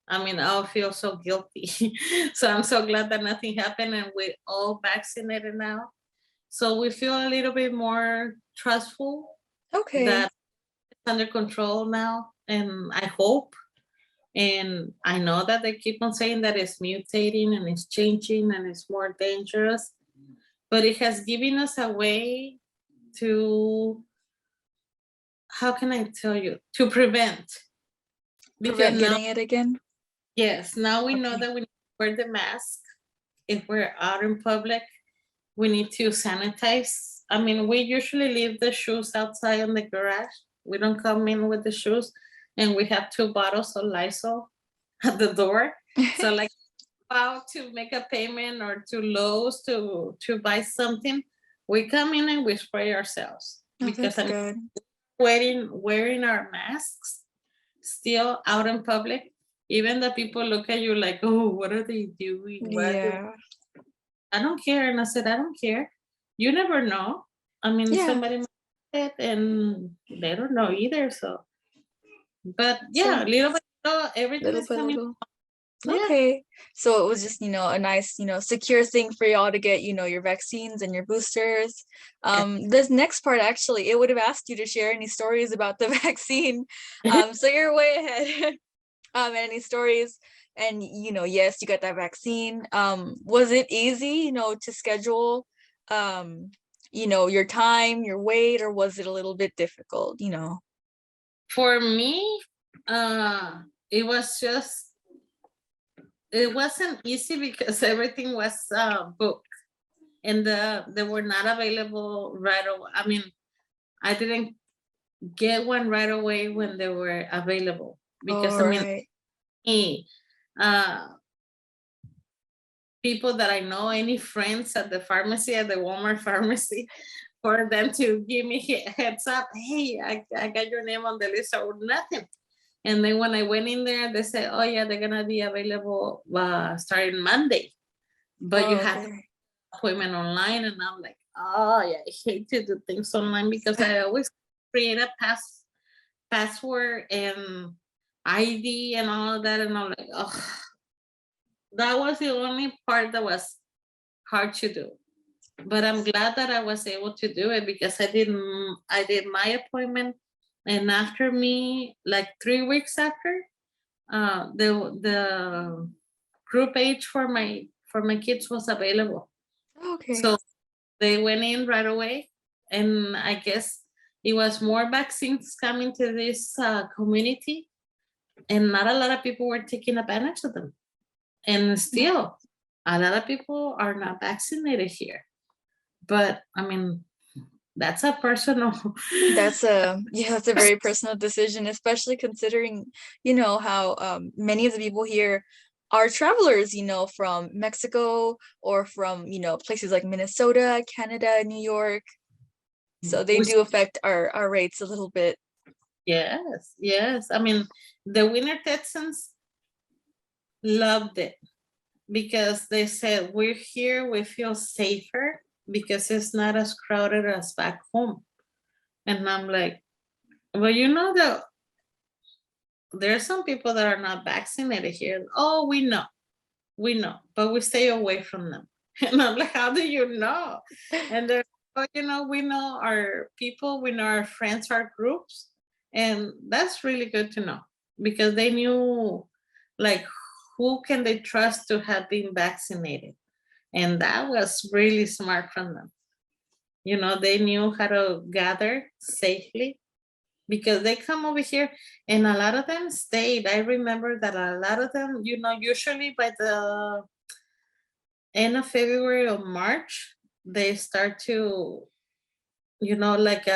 [SPEAKER 2] I mean, I'll feel so guilty. So I'm so glad that nothing happened and we're all vaccinated now. So we feel a little bit more trustful
[SPEAKER 1] Okay.
[SPEAKER 2] that it's under control now. And I hope, and I know that they keep on saying that it's mutating and it's changing and it's more dangerous, but it has given us a way to, how can I tell you, to prevent. Because
[SPEAKER 1] Prevent
[SPEAKER 2] now,
[SPEAKER 1] getting it again.
[SPEAKER 2] yes, now we know
[SPEAKER 1] Okay.
[SPEAKER 2] that we need to wear the mask. If we're out in public, we need to sanitize. I mean, we usually leave the shoes outside in the garage. We don't come in with the shoes, and we have 2 bottles of Lysol at the door. So, like, out to make a payment or to Lowe's to buy something, we come in and we spray ourselves
[SPEAKER 1] Oh,
[SPEAKER 2] because
[SPEAKER 1] that's
[SPEAKER 2] I'm
[SPEAKER 1] good.
[SPEAKER 2] wearing our masks still out in public. Even the people look at you like, oh, what are they doing? What?
[SPEAKER 1] Yeah.
[SPEAKER 2] I don't care. And I said, I don't care. You never know. I mean,
[SPEAKER 1] Yeah.
[SPEAKER 2] somebody might say it and they don't know either. So, but yeah,
[SPEAKER 1] So
[SPEAKER 2] little by little, everything
[SPEAKER 1] little
[SPEAKER 2] is
[SPEAKER 1] by
[SPEAKER 2] coming.
[SPEAKER 1] little.
[SPEAKER 2] Yeah.
[SPEAKER 1] Okay. So it was just, a nice, secure thing for y'all to get, your vaccines and your boosters. This next part, actually, it would have asked you to share any stories about the vaccine. So you're way ahead. Any stories? And, yes, you got that vaccine. Was it easy, to schedule, your time, your weight, or was it a little bit difficult?
[SPEAKER 2] For me, it was just, it wasn't easy because everything was booked and they were not available right away. I mean, I didn't get one right away when they were available because
[SPEAKER 1] All
[SPEAKER 2] I mean,
[SPEAKER 1] right.
[SPEAKER 2] me, uh, people that I know, any friends at the pharmacy, at the Walmart pharmacy, for them to give me heads up, hey, I got your name on the list or nothing. And then when I went in there, they said, oh yeah, they're gonna be available starting Monday, but you
[SPEAKER 1] Oh,
[SPEAKER 2] have to
[SPEAKER 1] okay.
[SPEAKER 2] appointment online. And I'm like, oh yeah, I hate to do things online because I always create a password and ID and all of that. And I'm like, oh, that was the only part that was hard to do. But I'm glad that I was able to do it because I did my appointment, and after me, like 3 weeks after, the group age for my kids was available.
[SPEAKER 1] Okay.
[SPEAKER 2] So they went in right away, and I guess it was more vaccines coming to this community, and not a lot of people were taking advantage of them. And still, a lot of people are not vaccinated here. But I mean, that's a personal.
[SPEAKER 1] That's a very personal decision, especially considering, how many of the people here are travelers, from Mexico or from, places like Minnesota, Canada, New York. So they
[SPEAKER 2] Which,
[SPEAKER 1] do affect our rates a little bit.
[SPEAKER 2] yes, yes. I mean, the winter Texans loved it because they said we're here, we feel safer because it's not as crowded as back home. And I'm like, well, you know that there are some people that are not vaccinated here. Oh, we know, but we stay away from them. And I'm like, how do you know? And they're But we know our people, we know our friends, our groups, and that's really good to know because they knew like who can they trust to have been vaccinated, and that was really smart from them. They knew how to gather safely because they come over here and a lot of them stayed. I remember that a lot of them, usually by the end of February or March, they start to, like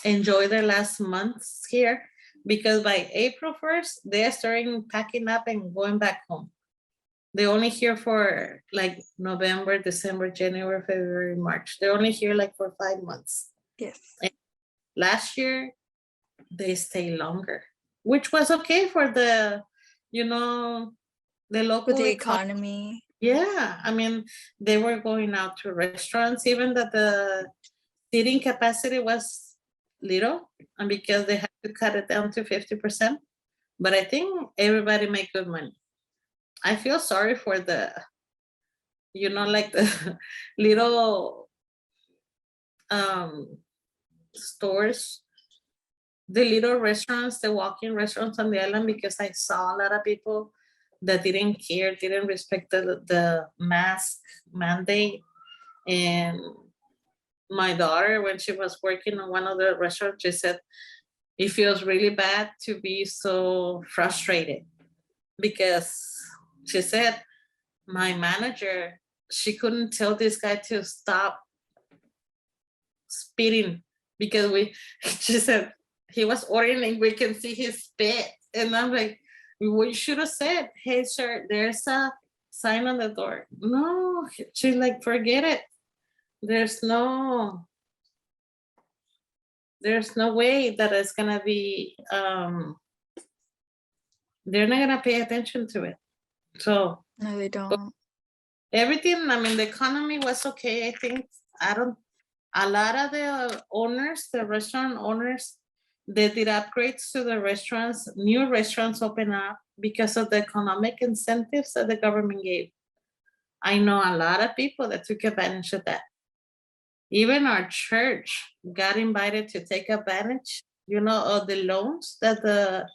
[SPEAKER 2] enjoy their last months here because by April 1st, they're starting packing up and going back home. They're only here for like November, December, January, February, March. They're only here like for 5 months.
[SPEAKER 1] Yes.
[SPEAKER 2] And last year, they stay longer, which was okay for the, the
[SPEAKER 1] For
[SPEAKER 2] local
[SPEAKER 1] the
[SPEAKER 2] economy.
[SPEAKER 1] economy.
[SPEAKER 2] Yeah, I mean, they were going out to restaurants, even that the seating capacity was little, and because they had to cut it down to 50%. But I think everybody made good money. I feel sorry for the, like the little stores, the little restaurants, the walk-in restaurants on the island, because I saw a lot of people that didn't care, didn't respect the mask mandate. And my daughter, when she was working on one of the restaurants, she said it feels really bad to be so frustrated because she said my manager, she couldn't tell this guy to stop spitting because she said he was ordering and we can see his spit. And I'm like, we should have said, hey, sir, there's a sign on the door. No, she's like, forget it. There's no way that it's gonna be they're not gonna pay attention to it. So
[SPEAKER 1] No, they don't.
[SPEAKER 2] everything, I mean, the economy was okay. I think a lot of the owners, the restaurant owners, they did upgrades to the restaurants. New restaurants open up because of the economic incentives that the government gave. I know a lot of people that took advantage of that. Even our church got invited to take advantage, of the loans that the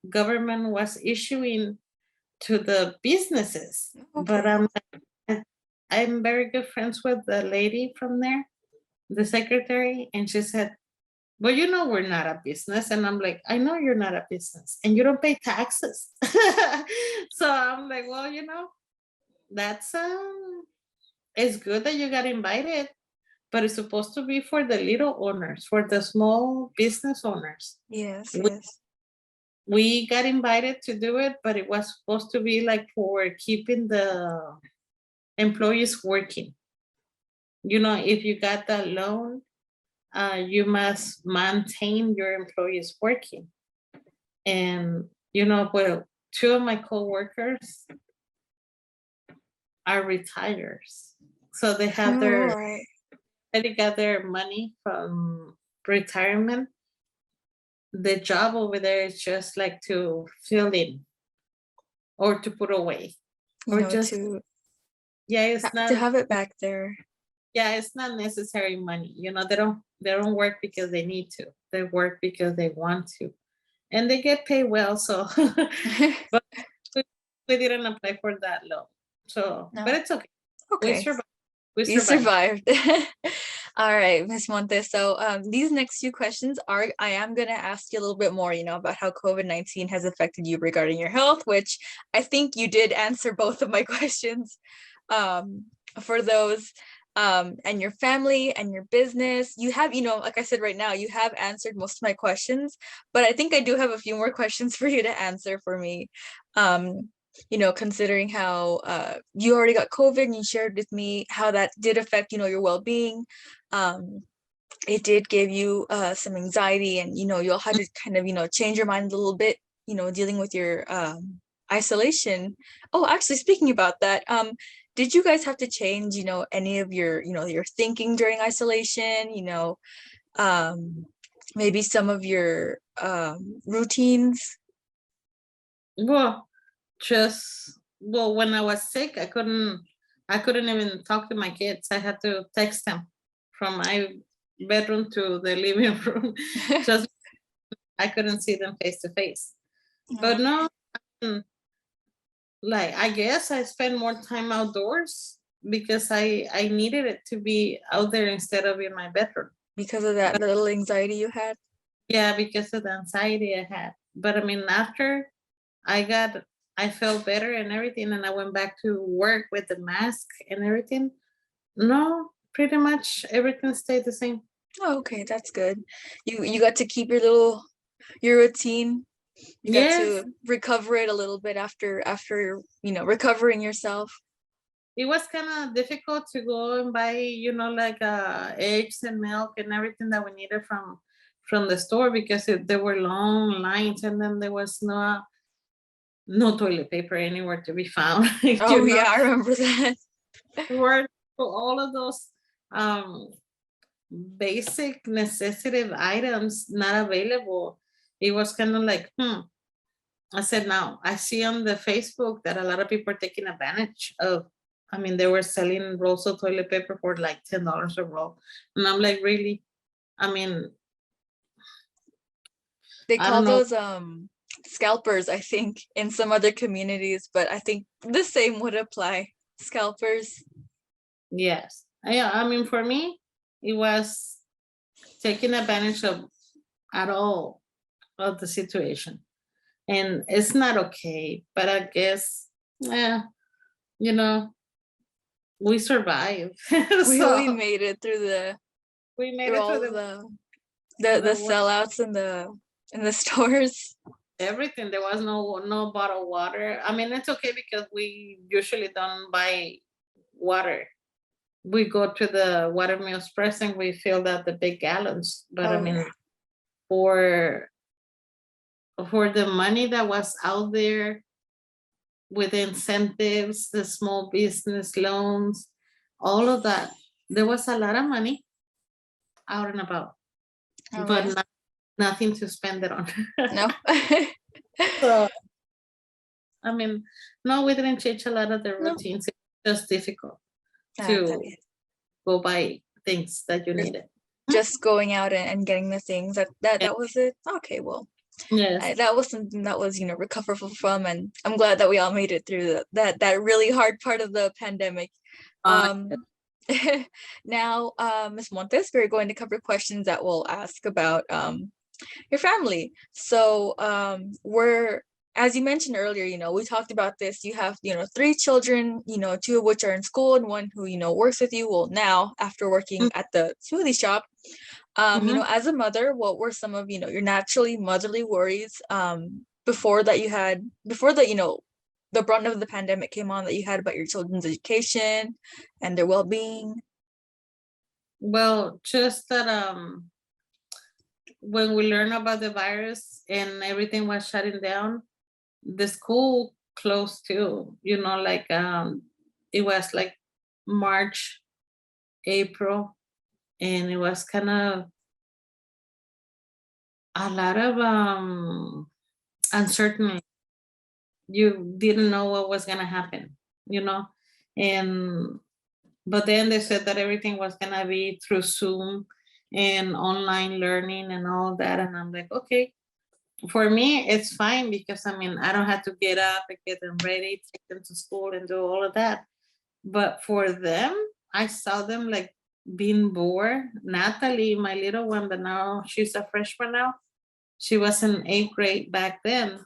[SPEAKER 2] government was issuing to the businesses. But I'm very good friends with the lady from there, the secretary, and she said, well, we're not a business. And I'm like, I know you're not a business and you don't pay taxes. So I'm like, well, that's it's good that you got invited, but it's supposed to be for the little owners, for the small business owners.
[SPEAKER 1] Yes,
[SPEAKER 2] We,
[SPEAKER 1] yes.
[SPEAKER 2] we got invited to do it, but it was supposed to be like for keeping the employees working. If you got the loan, you must maintain your employees working. And, well, two of my coworkers are retires. So they have
[SPEAKER 1] All right.
[SPEAKER 2] already got their money from retirement. The job over there is just like to fill in or to put away. Or just, yeah, it's not,
[SPEAKER 1] to have it back there.
[SPEAKER 2] yeah, it's not necessary money. They don't work because they need to. They work because they want to. And they get paid well. So but we didn't apply for that loan. So
[SPEAKER 1] No.
[SPEAKER 2] but it's okay. We
[SPEAKER 1] Okay.
[SPEAKER 2] survived.
[SPEAKER 1] You survived. All right, Ms. Montes. So these next few questions I am gonna ask you a little bit more, about how COVID-19 has affected you regarding your health, which I think you did answer both of my questions for those. And your family and your business. You have, like I said right now, you have answered most of my questions, but I think I do have a few more questions for you to answer for me. Considering how you already got COVID and you shared with me how that did affect, your well-being. It did give you some anxiety and, you'll have to kind of, change your mind a little bit, dealing with your isolation. Oh, actually, speaking about that, did you guys have to change, any of your, your thinking during isolation, maybe some of your routines?
[SPEAKER 2] Well, when I was sick, I couldn't even talk to my kids. I had to text them. from my bedroom to the living room. Just I couldn't see them face to face. But no, mm, like I guess I spend more time outdoors because I needed it to be out there instead of in my bedroom.
[SPEAKER 1] Because of that little anxiety you had.
[SPEAKER 2] Yeah, because of the anxiety I had. But I mean, after I felt better and everything, and I went back to work with the mask and everything. No, pretty much everything stayed the same.
[SPEAKER 1] Oh, okay, that's good. You got to keep your routine. You got
[SPEAKER 2] Yes,
[SPEAKER 1] to recover it a little bit after recovering yourself.
[SPEAKER 2] it was kind of difficult to go and buy, like eggs and milk and everything that we needed from the store because there were long lines and then there was no toilet paper anywhere to be found.
[SPEAKER 1] Oh yeah, I remember that.
[SPEAKER 2] Were all of those um basic necessity items not available. It was kind of like, I said, now I see on the Facebook that a lot of people are taking advantage of. I mean, they were selling rolls of toilet paper for like $10 a roll. And I'm like, really? I mean,
[SPEAKER 1] They
[SPEAKER 2] I
[SPEAKER 1] call
[SPEAKER 2] don't know.
[SPEAKER 1] those scalpers, I think, in some other communities, but I think the same would apply. Scalpers.
[SPEAKER 2] Yes. Yeah, I mean, for me, it was taking advantage of at all of the situation. And it's not okay, but I guess, yeah, you know, we survived.
[SPEAKER 1] We
[SPEAKER 2] So
[SPEAKER 1] made it
[SPEAKER 2] we made
[SPEAKER 1] through
[SPEAKER 2] it
[SPEAKER 1] all
[SPEAKER 2] through
[SPEAKER 1] of the
[SPEAKER 2] the work,
[SPEAKER 1] sellouts in the stores.
[SPEAKER 2] everything. There was no bottled water. I mean, it's okay because we usually don't buy water. We go to the water mill express and we fill out the big gallons. But I
[SPEAKER 1] Oh
[SPEAKER 2] mean,
[SPEAKER 1] yeah.
[SPEAKER 2] for the money that was out there with incentives, the small business loans, all of that, there was a lot of money out and about,
[SPEAKER 1] Oh
[SPEAKER 2] but
[SPEAKER 1] yeah.
[SPEAKER 2] nothing to spend it on.
[SPEAKER 1] No.
[SPEAKER 2] So I mean, no, we didn't change a lot of the
[SPEAKER 1] No.
[SPEAKER 2] routines. It's just difficult
[SPEAKER 1] Está
[SPEAKER 2] to
[SPEAKER 1] bien.
[SPEAKER 2] go buy things that you
[SPEAKER 1] Just
[SPEAKER 2] needed.
[SPEAKER 1] just going out and getting the things that
[SPEAKER 2] Yeah.
[SPEAKER 1] that was it. Okay, well,
[SPEAKER 2] Yes.
[SPEAKER 1] that was something that was recoverable from, and I'm glad that we all made it through that really hard part of the pandemic.
[SPEAKER 2] Uh,
[SPEAKER 1] Um, now, Ms. Montes, we're going to cover questions that we'll ask about your family. So we're as you mentioned earlier, we talked about this. You have, three children, two of which are in school and one who, works with you. Well, now after working at the smoothie shop,
[SPEAKER 2] mhm.
[SPEAKER 1] as a mother, what were some of, your naturally motherly worries before that you had, before the, the brunt of the pandemic came on that you had about your children's education and their well-being?
[SPEAKER 2] Well, just that when we learned about the virus and everything was shutting down, the school closed too. Like it was like March, April, and it was kind of a lot of uncertainty. You didn't know what was gonna happen, and but then they said that everything was gonna be through Zoom and online learning and all that, and I'm like, okay, for me it's fine because I mean I don't have to get up and get them ready, take them to school and do all of that. But for them, I saw them like being bored. Natalie, my little one, but now she's a freshman now. She was in 8th grade back then,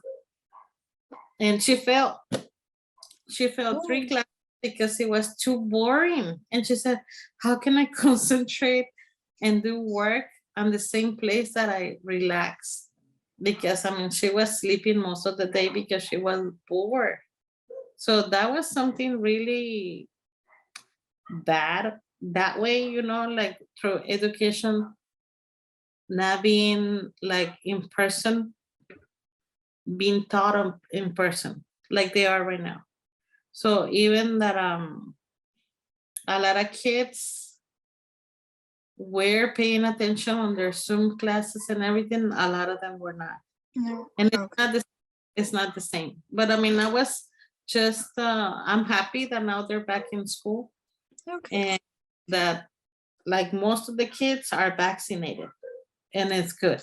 [SPEAKER 2] and she failed
[SPEAKER 1] Oh,
[SPEAKER 2] 3 classes because it was too boring. And she said, how can I concentrate and do work on the same place that I relax? Because I mean, she was sleeping most of the day because she was bored. So that was something really bad that way, like through education not being like in person, being taught in person like they are right now. So even that a lot of kids were paying attention on their Zoom classes and everything, a lot of them were not.
[SPEAKER 1] no.
[SPEAKER 2] And
[SPEAKER 1] Okay.
[SPEAKER 2] it's not the same. But I mean, I was just I'm happy that now they're back in school
[SPEAKER 1] Okay.
[SPEAKER 2] and that like most of the kids are vaccinated, and it's good.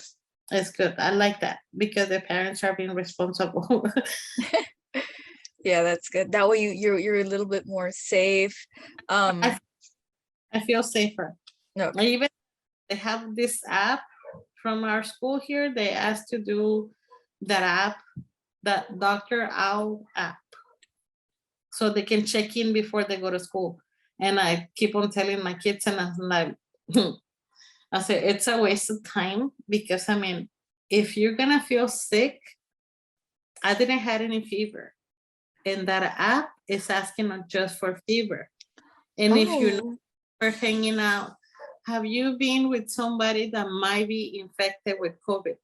[SPEAKER 2] It's good. I like that because the parents are being responsible.
[SPEAKER 1] Yeah, that's good. That way you're a little bit more safe.
[SPEAKER 2] I, I feel safer.
[SPEAKER 1] No,
[SPEAKER 2] I even they have this app from our school here. They asked to do that app, that Dr. Owl app, so they can check in before they go to school. And I keep on telling my kids, and I'm like, I say it's a waste of time because I mean, if you're gonna feel sick, I didn't have any fever, and that app is asking just for fever. And if you're
[SPEAKER 1] oh,
[SPEAKER 2] not hanging out, have you been with somebody that might be infected with COVID?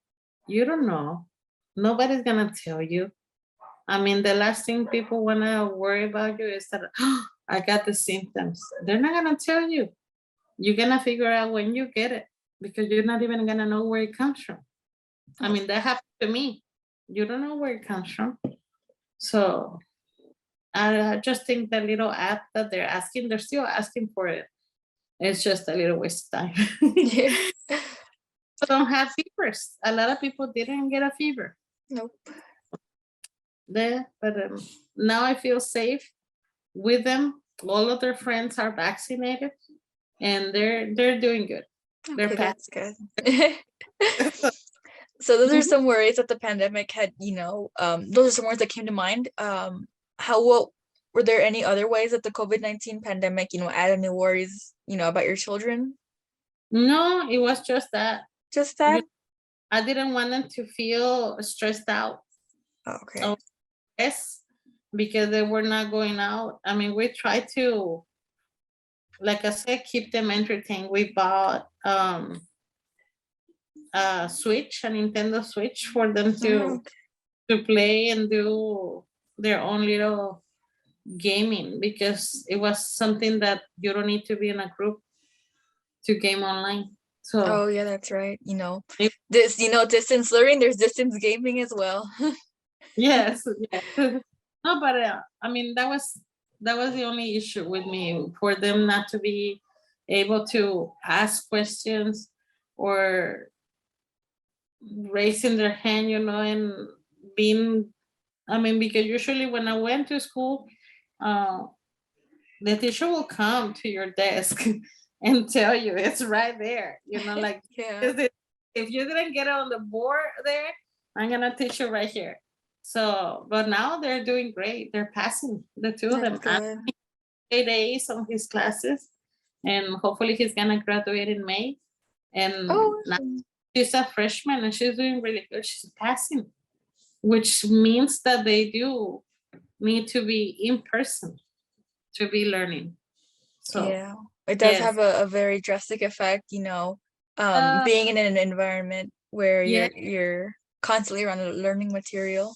[SPEAKER 2] You don't know. Nobody's gonna tell you. I mean, the last thing people wanna worry about you is that, "Oh, I got the symptoms." They're not gonna tell you. You're gonna figure out when you get it because you're not even gonna know where it comes from. I
[SPEAKER 1] oh,
[SPEAKER 2] mean, that happened to me. You don't know where it comes from. So I just think the little app that they're asking, they're still asking for it. It's just a little waste of time.
[SPEAKER 1] yeah.
[SPEAKER 2] Don't have fevers. A lot of people didn't get a fever
[SPEAKER 1] Nope.
[SPEAKER 2] there, but now I feel safe with them. All of their friends are vaccinated, and they're doing good. They're
[SPEAKER 1] Okay,
[SPEAKER 2] passing.
[SPEAKER 1] that's good. So those are
[SPEAKER 2] Mhm.
[SPEAKER 1] some worries that the pandemic had, those are some words that came to mind. What were there any other ways that the COVID-19 pandemic, added new worries, about your children?
[SPEAKER 2] No, it was just that
[SPEAKER 1] Just
[SPEAKER 2] you,
[SPEAKER 1] that?
[SPEAKER 2] I didn't want them to feel stressed out.
[SPEAKER 1] Oh, okay.
[SPEAKER 2] Oh, yes, because they were not going out. I mean, we tried to, like I said, keep them entertained. We bought a Switch, a Nintendo Switch, for them
[SPEAKER 1] Oh, okay.
[SPEAKER 2] to play and do their own little gaming because it was something that you don't need to be in a group to game online. So
[SPEAKER 1] Oh, yeah, that's right.
[SPEAKER 2] it,
[SPEAKER 1] Distance learning, there's distance gaming as well.
[SPEAKER 2] yes, yes. No, but I mean that was the only issue with me, for them not to be able to ask questions or raising their hand, and being. I mean, because usually when I went to school, uh, the teacher will come to your desk and tell you it's right there. Like,
[SPEAKER 1] Yeah,
[SPEAKER 2] is it, if you didn't get it on the board there, I'm gonna teach you right here. So, but now they're doing great. They're passing, the two of
[SPEAKER 1] that's
[SPEAKER 2] them. I'm
[SPEAKER 1] good.
[SPEAKER 2] 8 A's on his classes, and hopefully he's gonna graduate in May. And
[SPEAKER 1] Oh,
[SPEAKER 2] now
[SPEAKER 1] awesome.
[SPEAKER 2] she's a freshman and she's doing really good. She's passing, which means that they do need to be in person to be learning. So
[SPEAKER 1] Yeah, it does
[SPEAKER 2] yes.
[SPEAKER 1] have a very drastic effect,
[SPEAKER 2] Uh,
[SPEAKER 1] being in an environment where
[SPEAKER 2] yeah.
[SPEAKER 1] you're constantly around a learning material.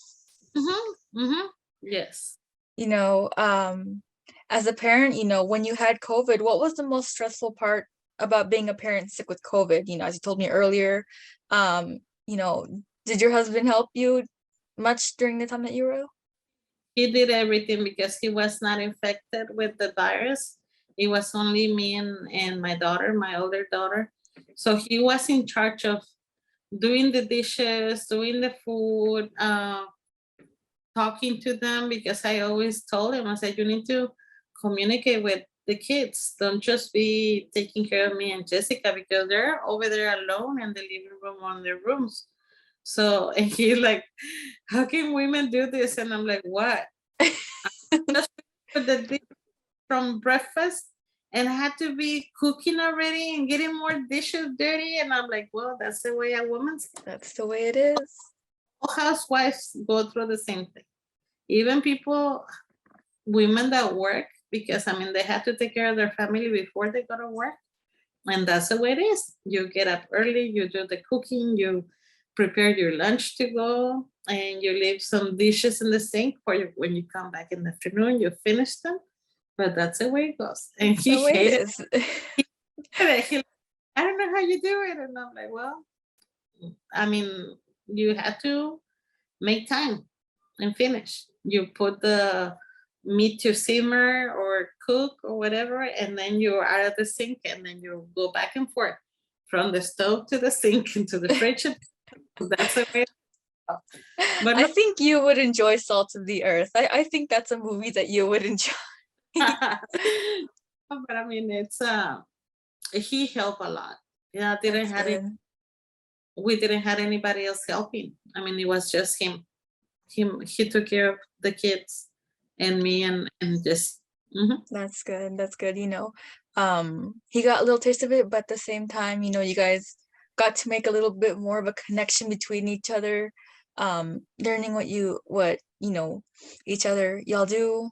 [SPEAKER 2] Yes.
[SPEAKER 1] You know, um, as a parent, when you had COVID, what was the most stressful part about being a parent sick with COVID? As you told me earlier, um, you know, did your husband help you much during the time that you were ill?
[SPEAKER 2] He did everything because he was not infected with the virus. It was only me and my daughter, my older daughter. So he was in charge of doing the dishes, doing the food, talking to them, because I always told him, I said, you need to communicate with the kids. Don't just be taking care of me and Jessica because they're over there alone in the living room on their rooms. So, and he's like, how can women do this? And I'm like, what? Just put the dish from breakfast and I had to be cooking already and getting more dishes dirty. And I'm like, well, that's the way a woman's.
[SPEAKER 1] That's the way it is.
[SPEAKER 2] All housewives go through the same thing. Even people, women that work, because I mean, they have to take care of their family before they go to work. And that's the way it is. You get up early, you do the cooking, you prepare your lunch to go, and you leave some dishes in the sink for you. When you come back in the afternoon, you finish them. But that's the way it goes. And
[SPEAKER 1] That's
[SPEAKER 2] he
[SPEAKER 1] the way it
[SPEAKER 2] hated
[SPEAKER 1] is.
[SPEAKER 2] it. I don't know how you do it. And I'm like, well, I mean, you have to make time and finish. You put meat to simmer or cook or whatever, and then you are at the sink, and then you go back and forth from the stove to the sink into the fridge. That's the way. But
[SPEAKER 1] I
[SPEAKER 2] no,
[SPEAKER 1] think you would enjoy Salt of the Earth. I think that's a movie that you would enjoy.
[SPEAKER 2] but I mean, it's he helped a lot. Yeah,
[SPEAKER 1] That's good.
[SPEAKER 2] we didn't have anybody else helping. I mean, it was just him. He took care of the kids and me, and just
[SPEAKER 1] That's good. That's good. He got a little taste of it, but at the same time, you guys got to make a little bit more of a connection between each other, learning what each other y'all do.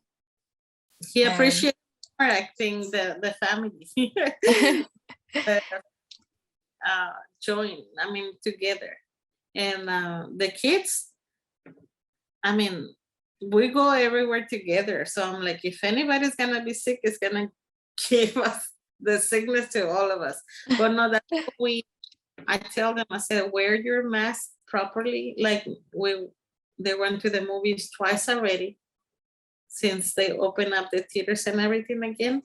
[SPEAKER 2] he
[SPEAKER 1] And
[SPEAKER 2] appreciated more, I think, the family. The, join, I mean, together. And the kids, I mean, we go everywhere together. So I'm like, if anybody's gonna be sick, it's gonna give us the sickness to all of us. But no, that's what I tell them, I said, wear your mask properly. Like they went to the movies twice already since they opened up the theaters and everything again.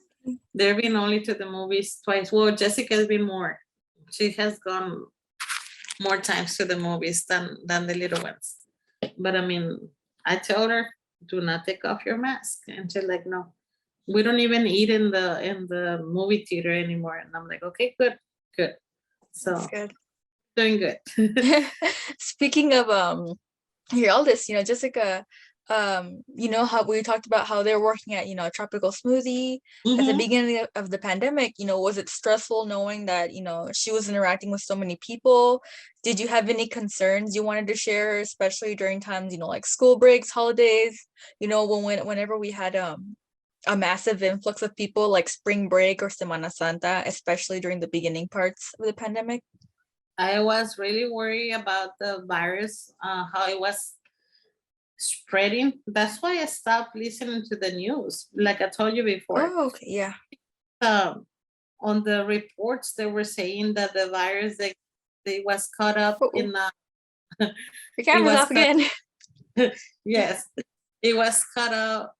[SPEAKER 2] They've been only to the movies twice. Well, Jessica's been more. She has gone more times to the movies than the little ones. But I mean, I told her, do not take off your mask. And she's like, no, we don't even eat in the movie theater anymore. And I'm like, okay, good. So
[SPEAKER 1] that's good.
[SPEAKER 2] doing good.
[SPEAKER 1] Speaking of your eldest, Jessica, how we talked about how they're working at, a tropical smoothie at the beginning of the pandemic, was it stressful knowing that, she was interacting with so many people? Did you have any concerns you wanted to share, especially during times, like school breaks, holidays, whenever we had a massive influx of people like spring break or Semana Santa, especially during the beginning parts of the pandemic?
[SPEAKER 2] I was really worried about the virus, how it was spreading. That's why I stopped listening to the news. Like I told you before,
[SPEAKER 1] Oh, okay, yeah.
[SPEAKER 2] On the reports, they were saying that the virus they was caught up
[SPEAKER 1] Uh-oh.
[SPEAKER 2] in
[SPEAKER 1] Your
[SPEAKER 2] it
[SPEAKER 1] camera's
[SPEAKER 2] was
[SPEAKER 1] off again.
[SPEAKER 2] yes, it was caught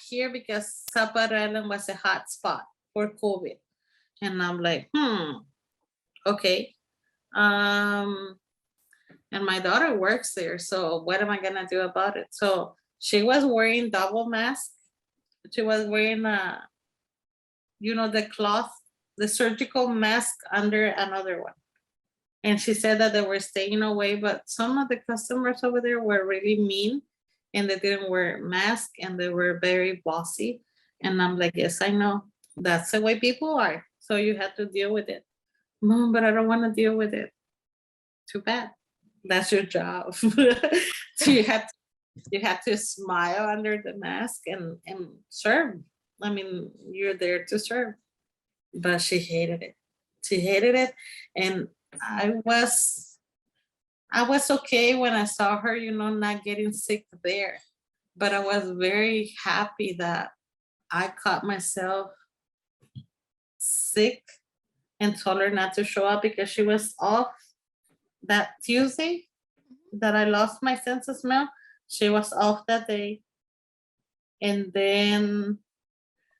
[SPEAKER 2] here because Zapata Island was a hot spot for COVID. And I'm like, okay. And my daughter works there, so what am I gonna do about it? So she was wearing double mask. She was wearing the cloth, the surgical mask under another one. And she said that they were staying away, but some of the customers over there were really mean, and they didn't wear masks, and they were very bossy. And I'm like, yes, I know. That's the way people are. So you have to deal with it. Mom, but I don't want to deal with it. Too bad. That's your job. So you have to smile under the mask and serve. I mean, you're there to serve. But she hated it. She hated it. And I was okay when I saw her, not getting sick there. But I was very happy that I caught myself sick and told her not to show up because she was off that Tuesday that I lost my sense of smell. She was off that day. And then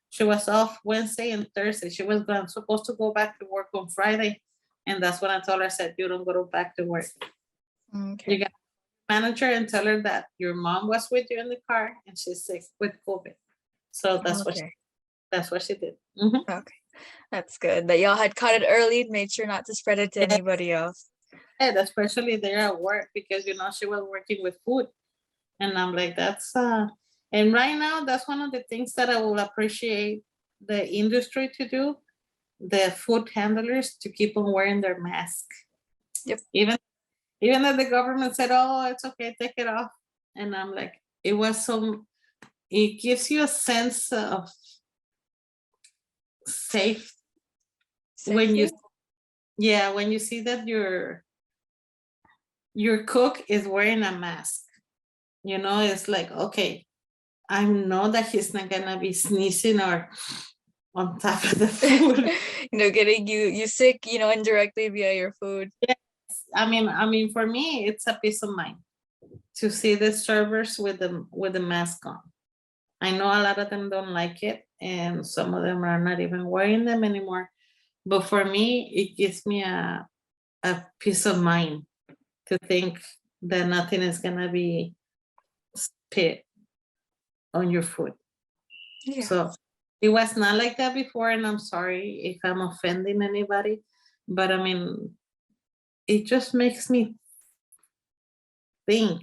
[SPEAKER 2] she was off Wednesday and Thursday. She was supposed to go back to work on Friday. And that's when I told her, I said, you don't go back to work.
[SPEAKER 1] Okay.
[SPEAKER 2] You got a manager and tell her that your mom was with you in the car and she's sick with COVID. So that's what she did.
[SPEAKER 1] Okay. That's good that y'all had caught it early and made sure not to spread it to
[SPEAKER 2] Yeah.
[SPEAKER 1] anybody else.
[SPEAKER 2] And especially there at work because she was working with food. And I'm like, that's and right now that's one of the things that I will appreciate the industry to do, the food handlers to keep on wearing their mask.
[SPEAKER 1] Yep.
[SPEAKER 2] Even though the government said, oh, it's okay, take it off. And I'm like, it gives you a sense of safe when you see that your cook is wearing a mask. It's like, okay, I know that he's not gonna be sneezing or on top of the food.
[SPEAKER 1] Getting you sick, indirectly via your food.
[SPEAKER 2] Yes. I mean, for me, it's a peace of mind to see the servers with the mask on. I know a lot of them don't like it, and some of them are not even wearing them anymore. But for me, it gives me a peace of mind to think that nothing is gonna be spit on your food.
[SPEAKER 1] Yeah.
[SPEAKER 2] So it was not like that before, and I'm sorry if I'm offending anybody, but I mean, it just makes me think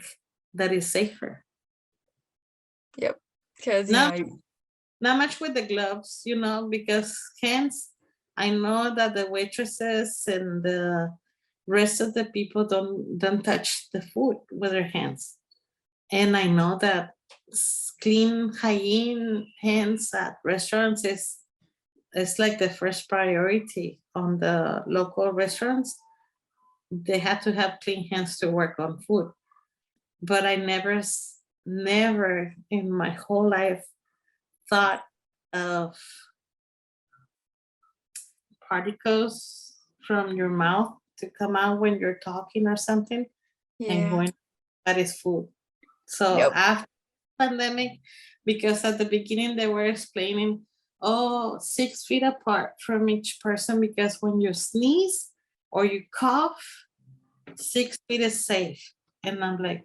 [SPEAKER 2] that it's safer.
[SPEAKER 1] Yep. Because,
[SPEAKER 2] Not not much with the gloves, because hands, I know that the waitresses and the rest of the people don't touch the food with their hands. And I know that clean hygiene hands at restaurants is like the first priority on the local restaurants. They have to have clean hands to work on food. But I never in my whole life thought of particles from your mouth to come out when you're talking or something and
[SPEAKER 1] yeah.
[SPEAKER 2] going, that is food. So
[SPEAKER 1] Yep.
[SPEAKER 2] after pandemic, because at the beginning they were explaining, 6 feet apart from each person, because when you sneeze or you cough, 6 feet is safe. And I'm like,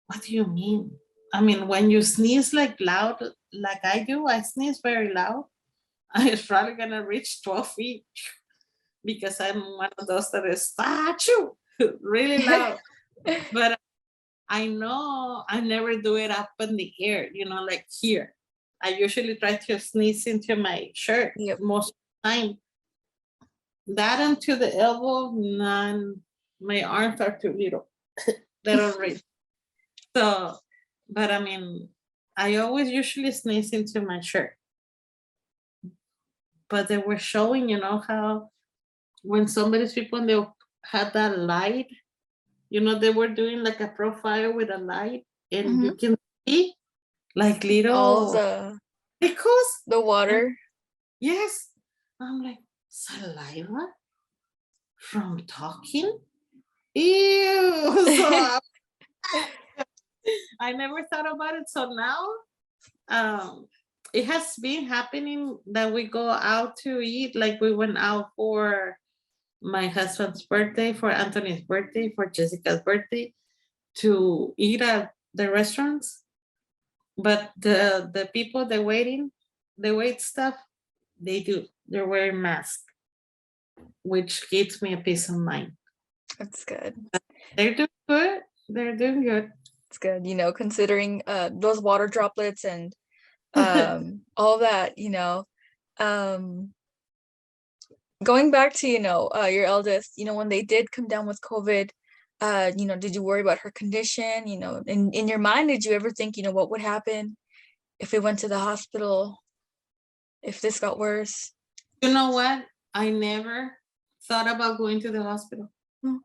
[SPEAKER 2] what do you mean? I mean, when you sneeze like loud, like I do, I sneeze very loud. I was probably gonna reach 12 feet because I'm one of those that is achoo, really loud. But I know I never do it up in the air, like here. I usually try to sneeze into my shirt
[SPEAKER 1] Yep.
[SPEAKER 2] most of the time. That and to the elbow, none. My arms are too little. They don't reach. So, but I mean, I always usually sneeze into my shirt. But they were showing, how when somebody's people and they had that light, they were doing like a profile with a light, and
[SPEAKER 1] Mhm.
[SPEAKER 2] you can see like
[SPEAKER 1] All
[SPEAKER 2] little
[SPEAKER 1] the
[SPEAKER 2] pickles. And
[SPEAKER 1] water.
[SPEAKER 2] yes, I'm like, saliva from talking? Ew. So I never thought about it. So now it has been happening that we go out to eat. Like we went out for my husband's birthday, for Anthony's birthday, for Jessica's birthday, to eat at the restaurants. But the people, the wait staff, they're wearing masks, which gives me a peace of mind.
[SPEAKER 1] That's good.
[SPEAKER 2] They're doing good. They're doing good.
[SPEAKER 1] It's good, considering those water droplets and all that, um going back to, your eldest, when they did come down with COVID, did you worry about her condition? In your mind, did you ever think, what would happen if we went to the hospital, if this got worse?
[SPEAKER 2] You know what? I never thought about going to the hospital.
[SPEAKER 1] No.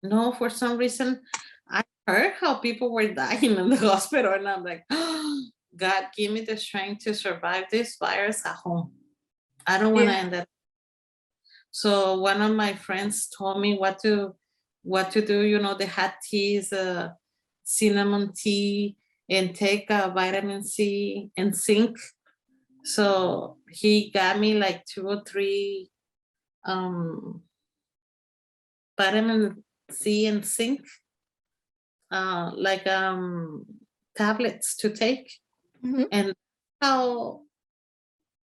[SPEAKER 2] No, for some reason, I heard how people were dying in the hospital, and I'm like, oh, God, give me the strength to survive this virus at home. I don't want to
[SPEAKER 1] Yeah.
[SPEAKER 2] end up. So one of my friends told me what to do. They had teas, cinnamon tea, and take vitamin C and zinc. So he got me like 2 or 3 um, vitamin C and zinc, like tablets to take,
[SPEAKER 1] Mhm.
[SPEAKER 2] and how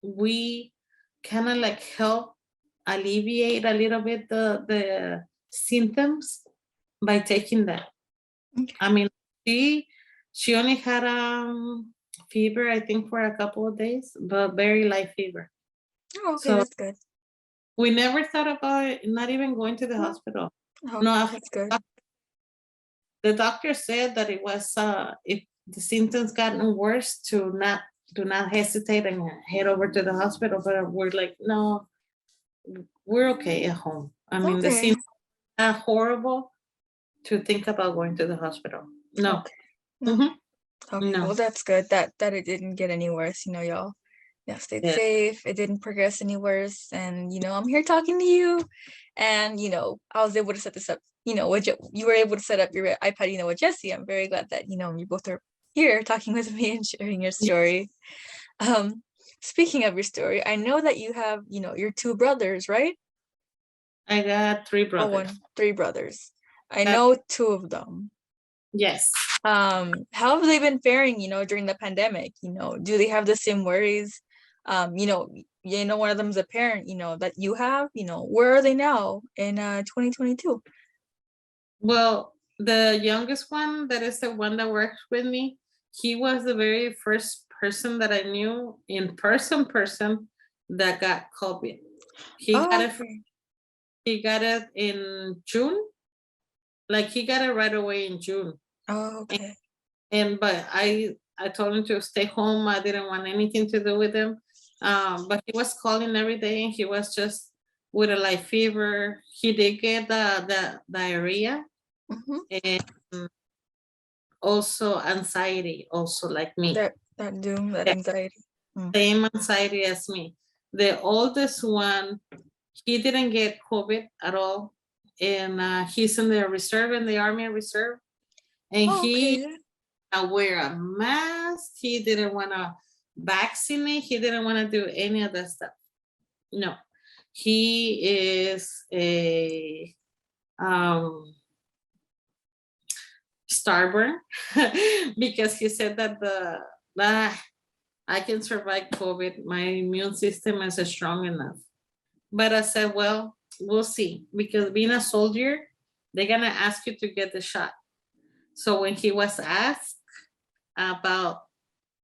[SPEAKER 2] we kind of like help alleviate a little bit the symptoms by taking that.
[SPEAKER 1] Okay.
[SPEAKER 2] I mean, she only had fever, I think, for a couple of days, but very light fever.
[SPEAKER 1] Oh, okay,
[SPEAKER 2] So
[SPEAKER 1] that's good.
[SPEAKER 2] we never thought about it, not even going to the
[SPEAKER 1] No.
[SPEAKER 2] hospital.
[SPEAKER 1] Oh,
[SPEAKER 2] No,
[SPEAKER 1] okay,
[SPEAKER 2] after
[SPEAKER 1] that's good.
[SPEAKER 2] the doctor said that it was if the symptoms gotten worse, to not do not hesitate and head over to the hospital. But we're like, no, we're okay at home. I mean, the
[SPEAKER 1] Okay.
[SPEAKER 2] symptoms are horrible to think about going to the hospital. No.
[SPEAKER 1] Okay. No.
[SPEAKER 2] Mhm.
[SPEAKER 1] Okay.
[SPEAKER 2] No.
[SPEAKER 1] Well, that's good that it didn't get any worse. Y'all stayed
[SPEAKER 2] Yeah.
[SPEAKER 1] safe. It didn't progress any worse. And, I'm here talking to you. And, I was able to set this up, you were able to set up your iPad, with Jesse. I'm very glad that, you both are here talking with me and sharing your story. Um, Speaking of your story, I know that you have, your two brothers, right?
[SPEAKER 2] I got three
[SPEAKER 1] Oh,
[SPEAKER 2] brothers.
[SPEAKER 1] three brothers. I
[SPEAKER 2] Got-
[SPEAKER 1] know two of them.
[SPEAKER 2] yes.
[SPEAKER 1] How have they been faring, during the pandemic? Do they have the same worries? One of them's a parent, that you have, where are they now in 2022?
[SPEAKER 2] Well, the youngest one, that is the one that works with me, he was the very first person that I knew in person that got COVID. He got
[SPEAKER 1] Oh,
[SPEAKER 2] it. He got it in June. Like he got it right away in June.
[SPEAKER 1] okay.
[SPEAKER 2] And but I told him to stay home. I didn't want anything to do with him. But he was calling every day, and he was just with a light fever. He did get the diarrhea
[SPEAKER 1] Mm-hmm.
[SPEAKER 2] and also anxiety, also like me.
[SPEAKER 1] That doom, that
[SPEAKER 2] Yeah,
[SPEAKER 1] anxiety. Mm.
[SPEAKER 2] same anxiety as me. The oldest one, he didn't get COVID at all, and he's in the reserve, in the Army Reserve, and
[SPEAKER 1] Oh,
[SPEAKER 2] he
[SPEAKER 1] okay.
[SPEAKER 2] wear a mask. He didn't want to vaccinate. He didn't want to do any of that stuff. No, he is a stubborn because he said that I can survive COVID. My immune system is strong enough. But I said, well, we'll see, because being a soldier, they're gonna ask you to get the shot. So when he was asked about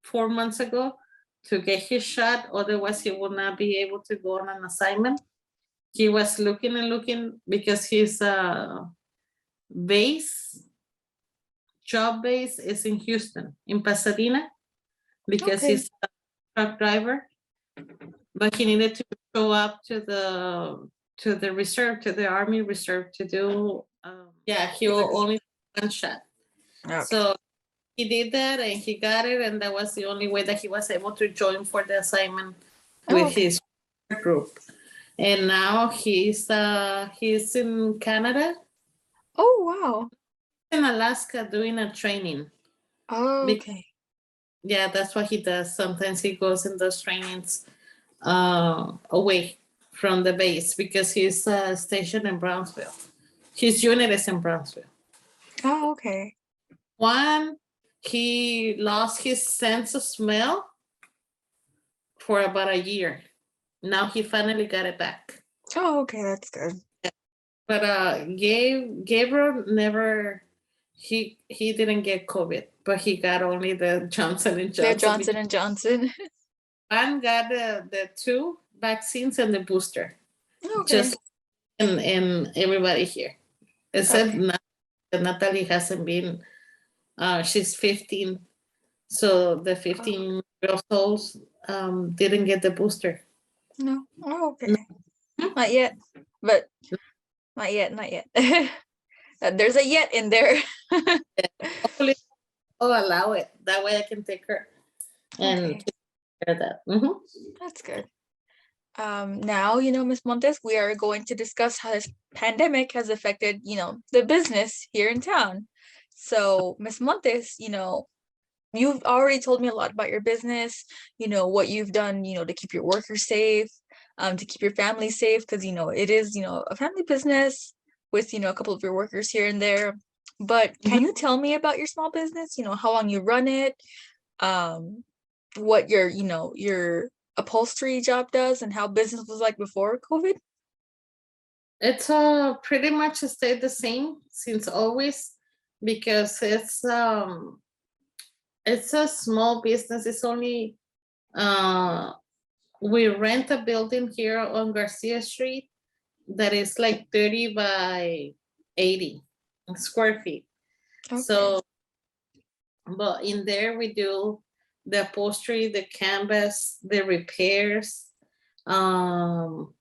[SPEAKER 2] 4 months ago to get his shot, otherwise he will not be able to go on an assignment. He was looking and looking because his base, job base is in Houston, in Pasadena, because
[SPEAKER 1] Okay.
[SPEAKER 2] he's a truck driver, but he needed to show up to the reserve, to the Army Reserve to do, yeah, he will only one shot.
[SPEAKER 1] Okay.
[SPEAKER 2] So he did that and he got it, and that was the only way that he was able to join for the assignment with
[SPEAKER 1] Okay.
[SPEAKER 2] his group. And now he's in Canada,
[SPEAKER 1] Oh, wow.
[SPEAKER 2] in Alaska, doing a training.
[SPEAKER 1] Okay.
[SPEAKER 2] Yeah, that's what he does. Sometimes he goes in those trainings away from the base because he's stationed in Brownsville. His unit is in Brownsville.
[SPEAKER 1] Oh, okay.
[SPEAKER 2] One, he lost his sense of smell for about a year. Now he finally got it back.
[SPEAKER 1] Oh, okay. That's good.
[SPEAKER 2] But Gabriel never, he didn't get COVID, but he got only the Johnson and
[SPEAKER 1] They're
[SPEAKER 2] Johnson.
[SPEAKER 1] Johnson and Johnson.
[SPEAKER 2] One got the two vaccines and the booster,
[SPEAKER 1] Okay.
[SPEAKER 2] just in everybody here. Except
[SPEAKER 1] Okay.
[SPEAKER 2] Natalie hasn't been. She's 15, so the 15 year olds didn't get the booster.
[SPEAKER 1] No. Oh, okay. Not yet, but not yet. Not yet. There's a yet in there.
[SPEAKER 2] Hopefully, I'll allow it. That way, I can take her and
[SPEAKER 1] Okay.
[SPEAKER 2] take care of that. Mhm.
[SPEAKER 1] That's good. Now, Ms. Montes, we are going to discuss how this pandemic has affected, the business here in town. So, Ms. Montes, you've already told me a lot about your business, what you've done, to keep your workers safe, to keep your family safe, because, it is, a family business with, a couple of your workers here and there. But can you tell me about your small business? How long you run it, um, what your upholstery job does, and how business was like before COVID?
[SPEAKER 2] It's pretty much stayed the same since always, because it's a small business. It's only we rent a building here on Garcia Street that is like 30 by 80 square feet.
[SPEAKER 1] Okay.
[SPEAKER 2] So, but in there we do the upholstery, the canvas, the repairs. Um,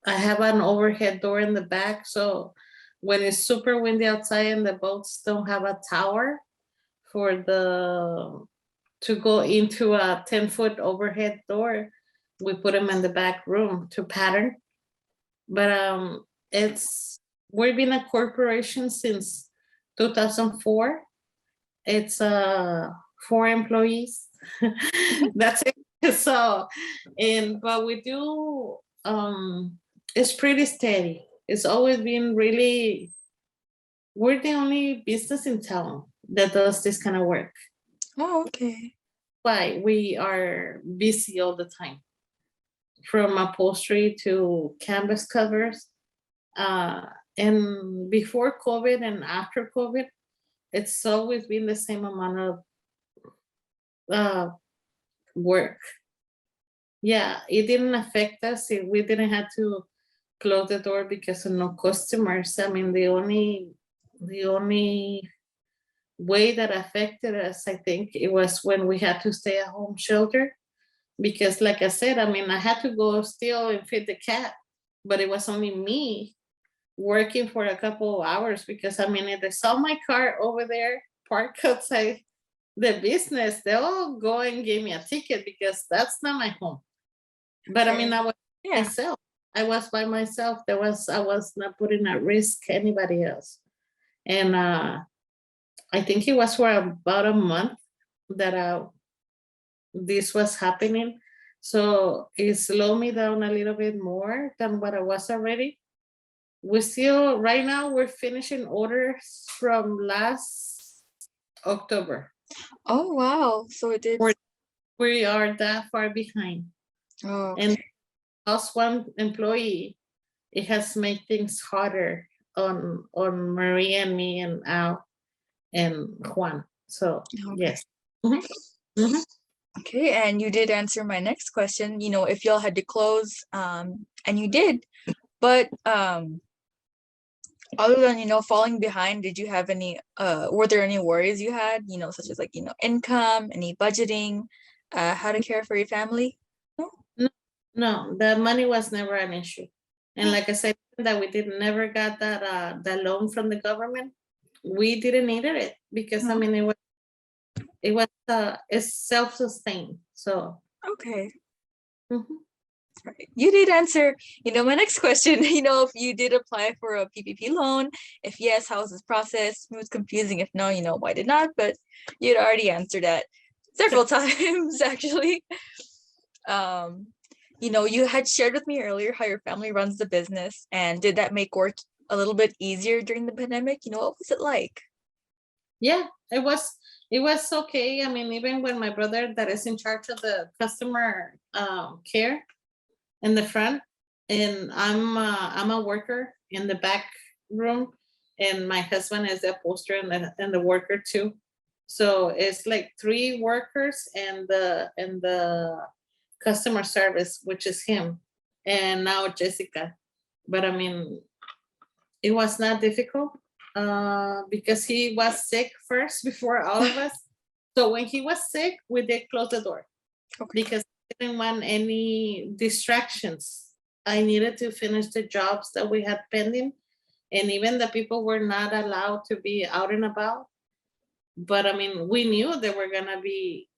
[SPEAKER 2] I have an overhead door in the back, so when it's super windy outside and the boats don't have a tower for the to go into a 10-foot overhead door, we put them in the back room to pattern. But it's we've been a corporation since 2004. It's 4 employees. That's it. So, but we do, it's pretty steady. It's always been really, we're the only business in town that does this kind of work.
[SPEAKER 1] Oh, okay.
[SPEAKER 2] Why we are busy all the time, from upholstery to canvas covers. And before COVID and after COVID, it's always been the same amount of work. Yeah, it didn't affect us. We didn't have to close the door because of no customers. I mean, the only way that affected us, I think, it was when we had to stay at home shelter. Because like I said, I mean, I had to go still and feed the cat, but it was only me working for a couple of hours because I mean, if they saw my car over there parked outside the business, they'll go and give me a ticket because that's not my home. But I mean,
[SPEAKER 1] Okay.
[SPEAKER 2] I was
[SPEAKER 1] Yeah.
[SPEAKER 2] myself. I was by myself. I was not putting at risk anybody else. And I think it was for about a month that this was happening. So it slowed me down a little bit more than what I was already. We still, right now, we're finishing orders from last October.
[SPEAKER 1] Oh, wow. So it did.
[SPEAKER 2] We are that far behind.
[SPEAKER 1] Oh,
[SPEAKER 2] And
[SPEAKER 1] okay.
[SPEAKER 2] lost one employee, it has made things harder on Maria and me and Al and Juan. So
[SPEAKER 1] Okay.
[SPEAKER 2] yes. Mhm, mhm.
[SPEAKER 1] Okay, and you did answer my next question, if y'all had to close, and you did, but other than, falling behind, did you have any, were there any worries you had, such as like, income, any budgeting, how to care for your family? No?
[SPEAKER 2] No, no, the money was never an issue. And like I said, that we did never got that loan from the government. We didn't need it because I
[SPEAKER 1] No?
[SPEAKER 2] mean it's self-sustained. So
[SPEAKER 1] Okay.
[SPEAKER 2] mhm.
[SPEAKER 1] Right. You did answer, my next question, if you did apply for a PPP loan, if yes, how was this process? It was confusing. If no, why did not? But you'd already answered that several times, actually. You had shared with me earlier how your family runs the business, and did that make work a little bit easier during the pandemic? What was it like?
[SPEAKER 2] Yeah, it was okay. I mean, even when my brother that is in charge of the customer care in the front, and I'm a worker in the back room, and my husband is the upholsterer and the worker too. So it's like 3 workers and the customer service, which is him, and now Jessica. But I mean, it was not difficult because he was sick first before all of us. So when he was sick, we did close the door
[SPEAKER 1] Okay.
[SPEAKER 2] because I didn't want any distractions. I needed to finish the jobs that we had pending, and even the people were not allowed to be out and about. But I mean, we knew they were gonna be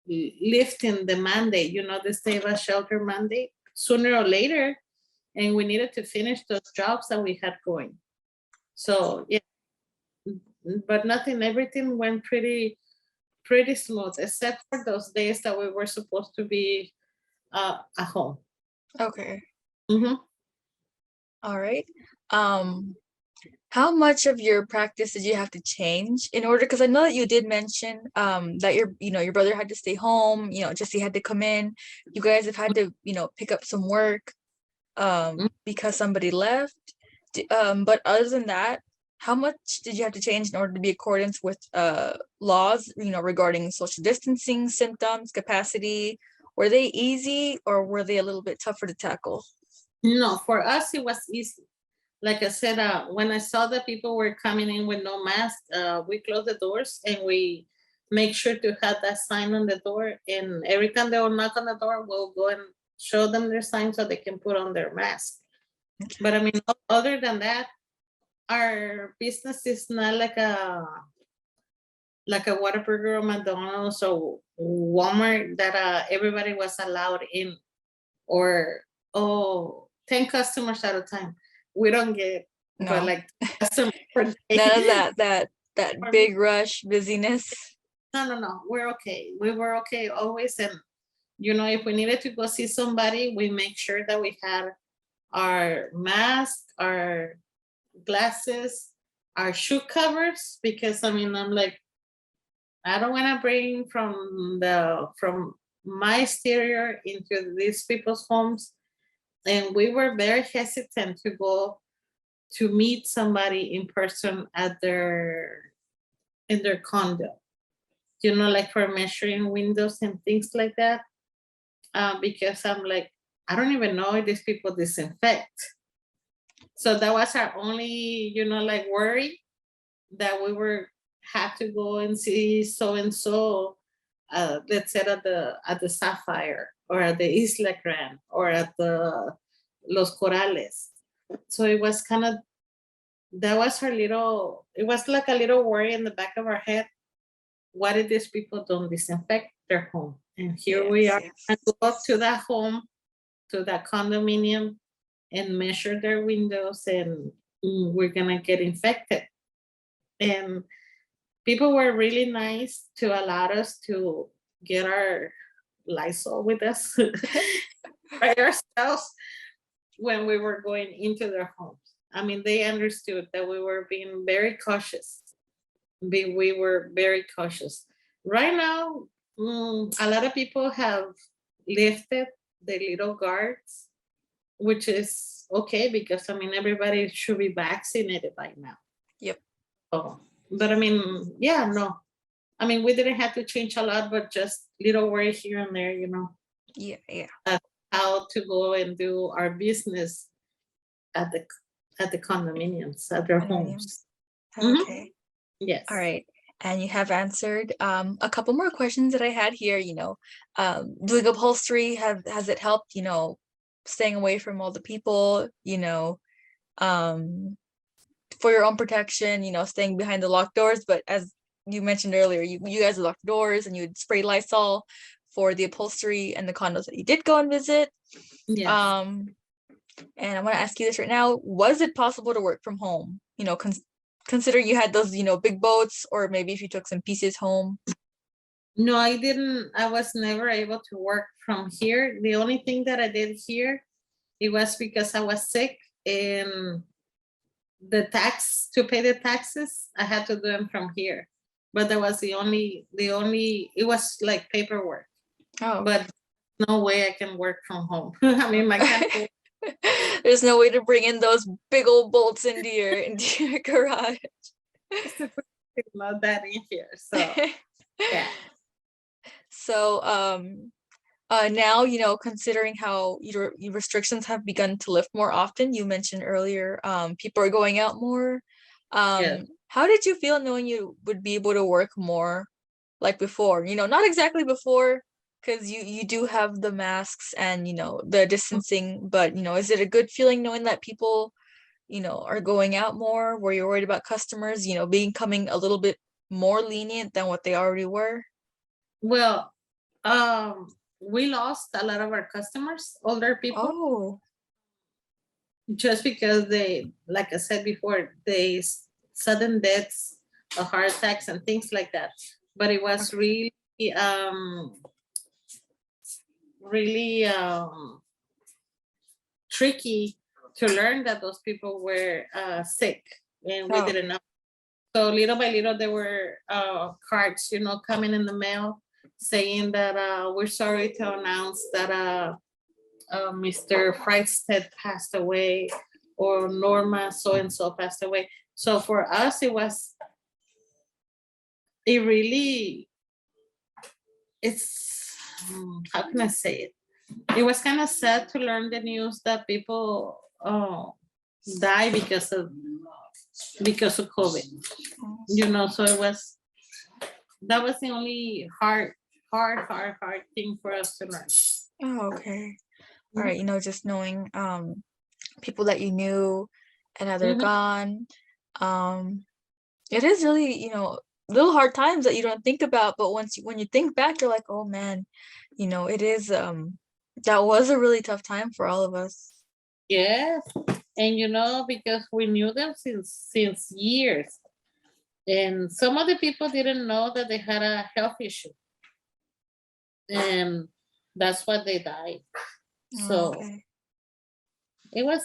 [SPEAKER 2] lifting the mandate, the state of shelter mandate sooner or later, and we needed to finish those jobs that we had going. So yeah, but everything went pretty smooth, except for those days that we were supposed to be at home.
[SPEAKER 1] Okay.
[SPEAKER 2] Mhm.
[SPEAKER 1] All right. How much of your practice did you have to change in order? Because I know that you did mention that your brother had to stay home, Jesse had to come in. You guys have had to, pick up some work because somebody left. But other than that, how much did you have to change in order to be accordance with laws, regarding social distancing, symptoms, capacity? Were they easy or were they a little bit tougher to tackle?
[SPEAKER 2] No, for us it was easy. Like I said, when I saw that people were coming in with no mask, we closed the doors and we make sure to have that sign on the door. And every time they will knock on the door, we'll go and show them their sign so they can put on their mask. But I mean, other than that, our business is not like a Whataburger or McDonald's or Walmart that everybody was allowed in, or 10 customers at a time. We don't get, but
[SPEAKER 1] No,
[SPEAKER 2] like customers per day.
[SPEAKER 1] none of that big rush busyness.
[SPEAKER 2] no, we're okay. We were okay always. And, if we needed to go see somebody, we make sure that we had our mask, our glasses, our shoe covers, because I'm like, I don't want to bring from my exterior into these people's homes. And we were very hesitant to go to meet somebody in person in their condo, like for measuring windows and things like that. Because I'm like, I don't even know if these people disinfect. So that was our only, like worry, that we had to go and see so and so, let's say at the Sapphire or at the Isla Gran or at the Los Corales. So it was that was it was like a little worry in the back of our head. What if these people don't disinfect their home? And here we are, and go up to that home, to that condominium, and measure their windows, and we're gonna get infected. And people were really nice to allow us to get our Lysol with us by ourselves when we were going into their homes. I mean, they understood that we were being very cautious. We were very cautious. Right now, a lot of people have lifted the little guards, which is okay, because everybody should be vaccinated by now.
[SPEAKER 1] Yep.
[SPEAKER 2] Oh, but yeah, no. We didn't have to change a lot, but just little worry here and there,
[SPEAKER 1] Yeah.
[SPEAKER 2] how to go and do our business at the condominiums, at their homes.
[SPEAKER 1] Okay.
[SPEAKER 2] Yes.
[SPEAKER 1] All right. And you have answered a couple more questions that I had here. Doing upholstery, has it helped, staying away from all the people, for your own protection, staying behind the locked doors? But as you mentioned earlier, you guys locked doors and you'd spray Lysol for the upholstery and the condos that you did go and visit.
[SPEAKER 2] Yes.
[SPEAKER 1] And I want to ask you this right now: was it possible to work from home? Consider you had those, big boats, or maybe if you took some pieces home.
[SPEAKER 2] No, I didn't. I was never able to work from here. The only thing that I did here, it was because I was sick, and to pay the taxes, I had to do them from here. But that was the only, it was like paperwork.
[SPEAKER 1] Oh.
[SPEAKER 2] But no way I can work from home. I can't.
[SPEAKER 1] There's no way to bring in those big old bolts into your garage.
[SPEAKER 2] Not that in here. So yeah.
[SPEAKER 1] So now, considering how your restrictions have begun to lift more often, you mentioned earlier, people are going out more.
[SPEAKER 2] Yeah.
[SPEAKER 1] How did you feel knowing you would be able to work more like before? Not exactly before, because you do have the masks and the distancing, but is it a good feeling knowing that people are going out more? Were you worried about customers becoming a little bit more lenient than what they already were?
[SPEAKER 2] Well, we lost a lot of our customers, older people.
[SPEAKER 1] Oh.
[SPEAKER 2] Just because they, like I said before, they sudden deaths, heart attacks and things like that. But it was really tricky to learn that those people were sick, and we didn't know. So little by little, there were cards, coming in the mail saying that we're sorry to announce that Mr. Freisted passed away, or Norma so-and-so passed away. So for us, it's, how can I say it? It was kind of sad to learn the news that people die because of COVID. So that was the only hard thing for us to learn.
[SPEAKER 1] Oh, okay. All right, just knowing people that you knew and how they're gone. It is really, little hard times that you don't think about, but when you think back, you're like, oh man, it is that was a really tough time for all of us.
[SPEAKER 2] Yes. And because we knew them since years. And some of the people didn't know that they had a health issue. And that's why they died. So
[SPEAKER 1] Okay.
[SPEAKER 2] it was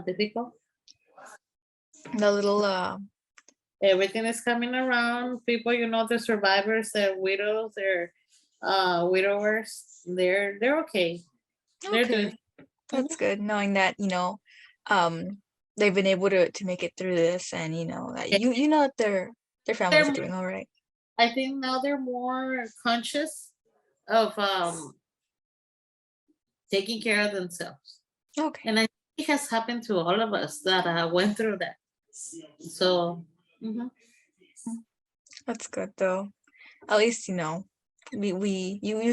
[SPEAKER 2] difficult.
[SPEAKER 1] The little
[SPEAKER 2] Everything is coming around. People, the survivors, the widows, they're widowers, they're okay. They're doing.
[SPEAKER 1] okay. That's good knowing that, um they've been able to make it through this, and that you know that their families are
[SPEAKER 2] They're,
[SPEAKER 1] doing all right.
[SPEAKER 2] I think now they're more conscious of taking care of themselves.
[SPEAKER 1] Okay.
[SPEAKER 2] And I think it has happened to all of us that went through that. So, mhm.
[SPEAKER 1] That's good though. At least, you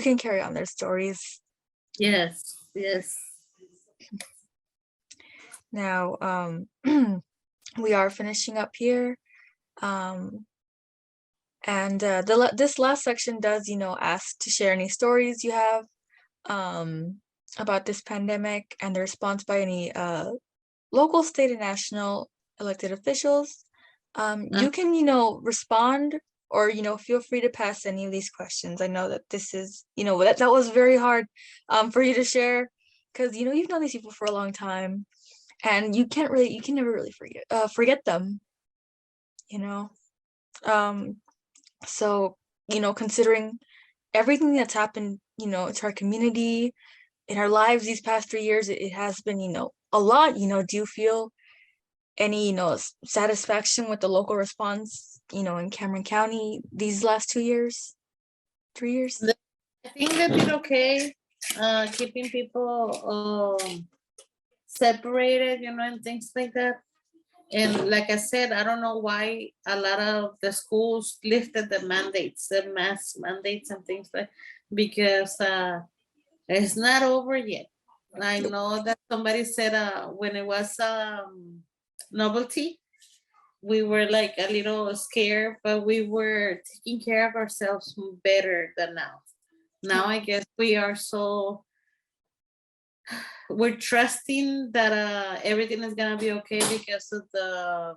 [SPEAKER 1] can carry on their stories.
[SPEAKER 2] Yes, yes.
[SPEAKER 1] Now, we are finishing up here. Um, and this last section does, ask to share any stories you have about this pandemic and the response by any local, state, and national elected officials. You can, respond, or, feel free to pass any of these questions. I know that this is, that was very hard for you to share, because, you've known these people for a long time, and you can never really forget them, you know. Um, so, considering everything that's happened, to our community, in our lives these past 3 years, it has been, a lot. Do you feel any, satisfaction with the local response, in Cameron County these last 2 years, 3 years?
[SPEAKER 2] I think they did okay, keeping people separated, and things like that. And like I said, I don't know why a lot of the schools lifted the mandates, the mask mandates and things like, because it's not over yet. I know that somebody said when it was novelty, we were like a little scared, but we were taking care of ourselves better than now. Now I guess we are we're trusting that everything is gonna be okay because of the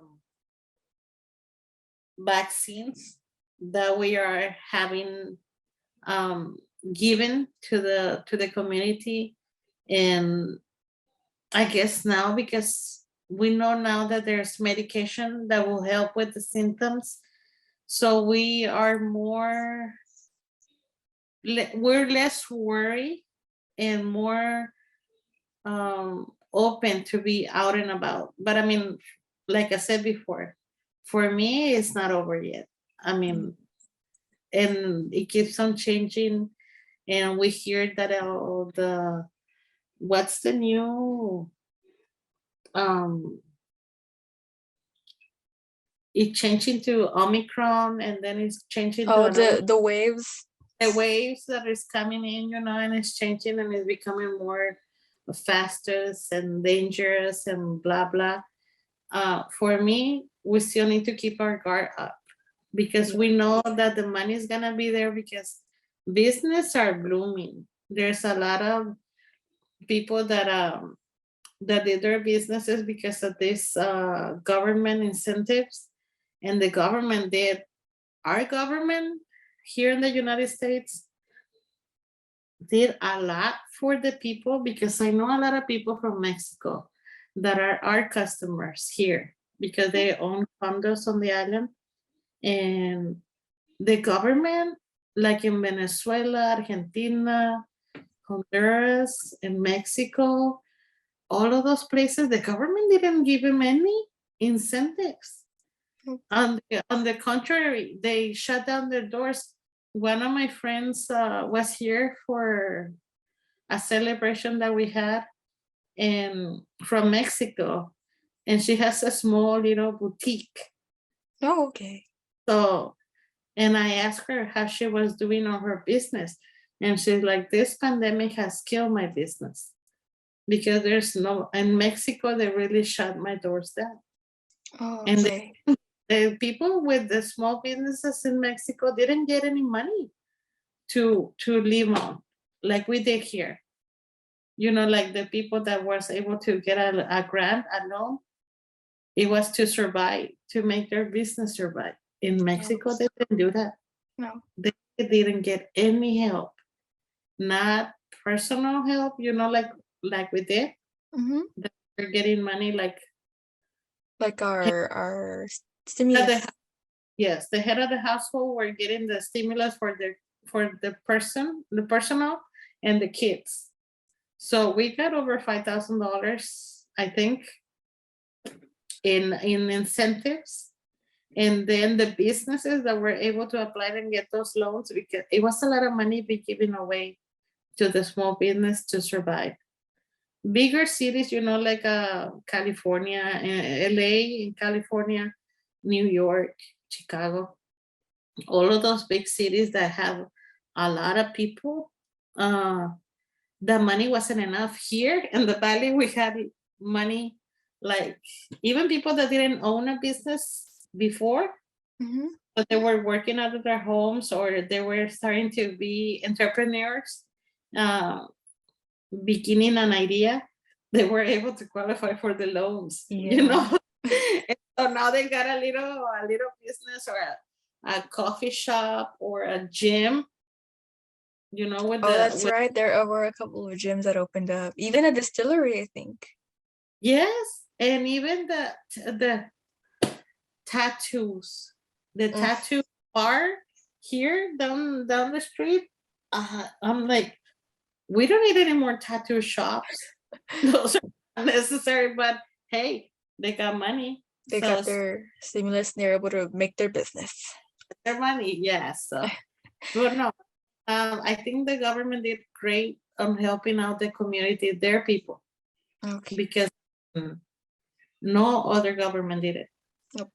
[SPEAKER 2] vaccines that we are having given to the community. And I guess now, because we know now that there's medication that will help with the symptoms, so we are we're less worried and more open to be out and about. But I mean, like I said before, for me, it's not over yet. I mean, and it keeps on changing, and we hear that what's the new it changing to Omicron, and then it's changing to
[SPEAKER 1] Oh,
[SPEAKER 2] another.
[SPEAKER 1] the waves.
[SPEAKER 2] The waves that is coming in, and it's changing and it's becoming more faster and dangerous and blah blah. For me, we still need to keep our guard up, because we know that the money is gonna be there, because business are blooming. There's a lot of people that did their businesses because of this government incentives, and the government did, our government here in the United States did a lot for the people, because I know a lot of people from Mexico that are our customers here because they own condos on the island. And the government, like in Venezuela, Argentina, Honduras, and Mexico, all of those places, the government didn't give them any incentives. On the contrary, they shut down their doors. One of my friends was here for a celebration that we had, and from Mexico, and she has a small little boutique.
[SPEAKER 1] Oh, okay.
[SPEAKER 2] So, and I asked her how she was doing on her business, and she's like, "This pandemic has killed my business, because there's no, in Mexico they really shut my doors down."
[SPEAKER 1] Oh,
[SPEAKER 2] And
[SPEAKER 1] okay.
[SPEAKER 2] the people with the small businesses in Mexico didn't get any money to live on like we did here. Like the people that was able to get a grant, a loan, it was to survive, to make their business survive. In Mexico, they didn't do that.
[SPEAKER 1] No.
[SPEAKER 2] They didn't get any help, not personal help, like we did.
[SPEAKER 1] Mm-hmm.
[SPEAKER 2] They're getting money like
[SPEAKER 1] Like our
[SPEAKER 2] head of
[SPEAKER 1] stimulus.
[SPEAKER 2] yes, the head of the household were getting the stimulus for the personal and the kids. So we got over $5,000, I think, in incentives. And then the businesses that were able to apply and get those loans, because it was a lot of money be given away to the small business to survive. Bigger cities, like California, LA in California, New York, Chicago, all of those big cities that have a lot of people, the money wasn't enough. Here in the valley, we had money, like even people that didn't own a business before,
[SPEAKER 1] Mm-hmm.
[SPEAKER 2] but they were working out of their homes or they were starting to be entrepreneurs, uh, beginning an idea, they were able to qualify for the loans.
[SPEAKER 1] Yeah.
[SPEAKER 2] And so now they got a little business or a coffee shop or a gym, with
[SPEAKER 1] Oh,
[SPEAKER 2] the
[SPEAKER 1] that's
[SPEAKER 2] with
[SPEAKER 1] right. There were a couple of gyms that opened up. Even a distillery, I think.
[SPEAKER 2] yes, and even the tattoos, the
[SPEAKER 1] Mm.
[SPEAKER 2] tattoo bar here down the street. I'm like, we don't need any more tattoo shops. Those are not necessary, but hey, they got money,
[SPEAKER 1] They
[SPEAKER 2] so
[SPEAKER 1] got
[SPEAKER 2] it's
[SPEAKER 1] their stimulus and they're able to make their business.
[SPEAKER 2] their money. Yeah, so but no, I think the government did great on helping out the community, their people,
[SPEAKER 1] Okay.
[SPEAKER 2] because mm, no other government did it.
[SPEAKER 1] Nope.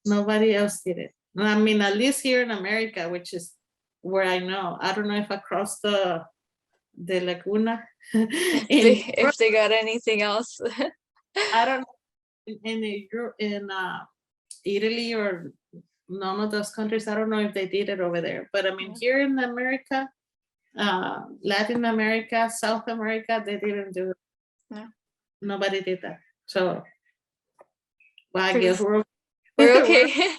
[SPEAKER 2] Nobody else did it. I mean, at least here in America, which is where I know. I don't know if across the Laguna
[SPEAKER 1] If
[SPEAKER 2] in
[SPEAKER 1] they
[SPEAKER 2] Europe,
[SPEAKER 1] if they got anything else.
[SPEAKER 2] I don't know in Italy or none of those countries. I don't know if they did it over there, but I mean,
[SPEAKER 1] Yeah.
[SPEAKER 2] here in America, Latin America, South America, they didn't do it.
[SPEAKER 1] No.
[SPEAKER 2] Nobody did that. So, well, I guess
[SPEAKER 1] Pretty-
[SPEAKER 2] we're
[SPEAKER 1] We're
[SPEAKER 2] we're
[SPEAKER 1] okay.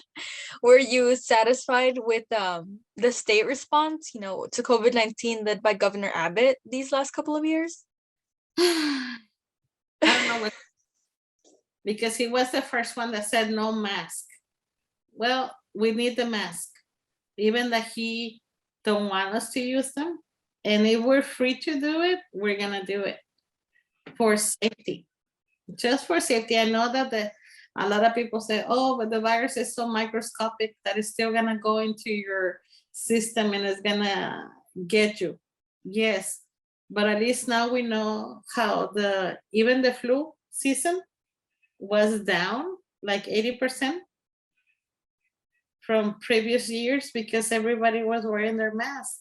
[SPEAKER 1] Were you satisfied with the state response, to COVID-19 led by Governor Abbott these last couple of years?
[SPEAKER 2] I don't know what, because he was the first one that said no mask. Well, we need the mask, even that he don't want us to use them. And if we're free to do it, we're gonna do it for safety, just for safety. I know that a lot of people say, "Oh, but the virus is so microscopic that it's still gonna go into your system and it's gonna get you." Yes, but at least now we know how even the flu season was down like 80% from previous years because everybody was wearing their mask.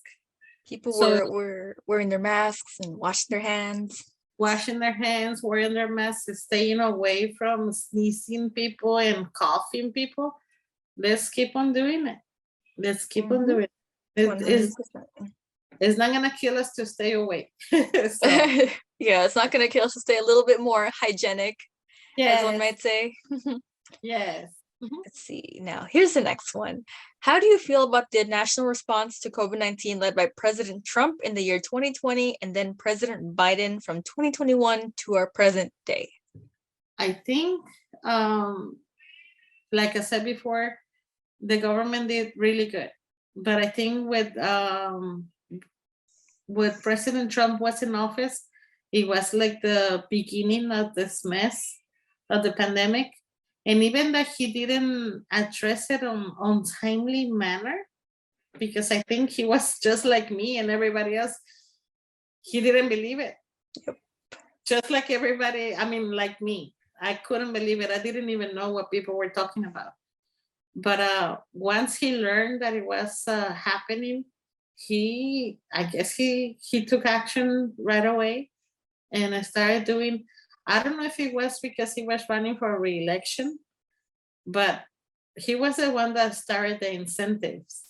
[SPEAKER 1] People
[SPEAKER 2] So
[SPEAKER 1] were wearing their masks and washing their hands.
[SPEAKER 2] washing their hands, wearing their masks, staying away from sneezing people and coughing people. Let's keep on doing it. Let's keep on doing it. It is
[SPEAKER 1] 100%.
[SPEAKER 2] it's not gonna kill us to stay away. So
[SPEAKER 1] Yeah, it's not gonna kill us to stay a little bit more hygienic, as one
[SPEAKER 2] yes,
[SPEAKER 1] might say.
[SPEAKER 2] yes. Mhm.
[SPEAKER 1] Let's see. Now, here's the next one. How do you feel about the national response to COVID-19 led by President Trump in the year 2020 and then President Biden from 2021 to our present day?
[SPEAKER 2] I think, like I said before, the government did really good. But I think with President Trump was in office, it was like the beginning of this mess of the pandemic. And even that he didn't address it on timely manner, because I think he was just like me and everybody else. He didn't believe it.
[SPEAKER 1] Yep.
[SPEAKER 2] Just like everybody, I mean, like me. I couldn't believe it. I didn't even know what people were talking about. But once he learned that it was happening, I guess he took action right away and started doing. I don't know if it was because he was running for re-election, but he was the one that started the incentives.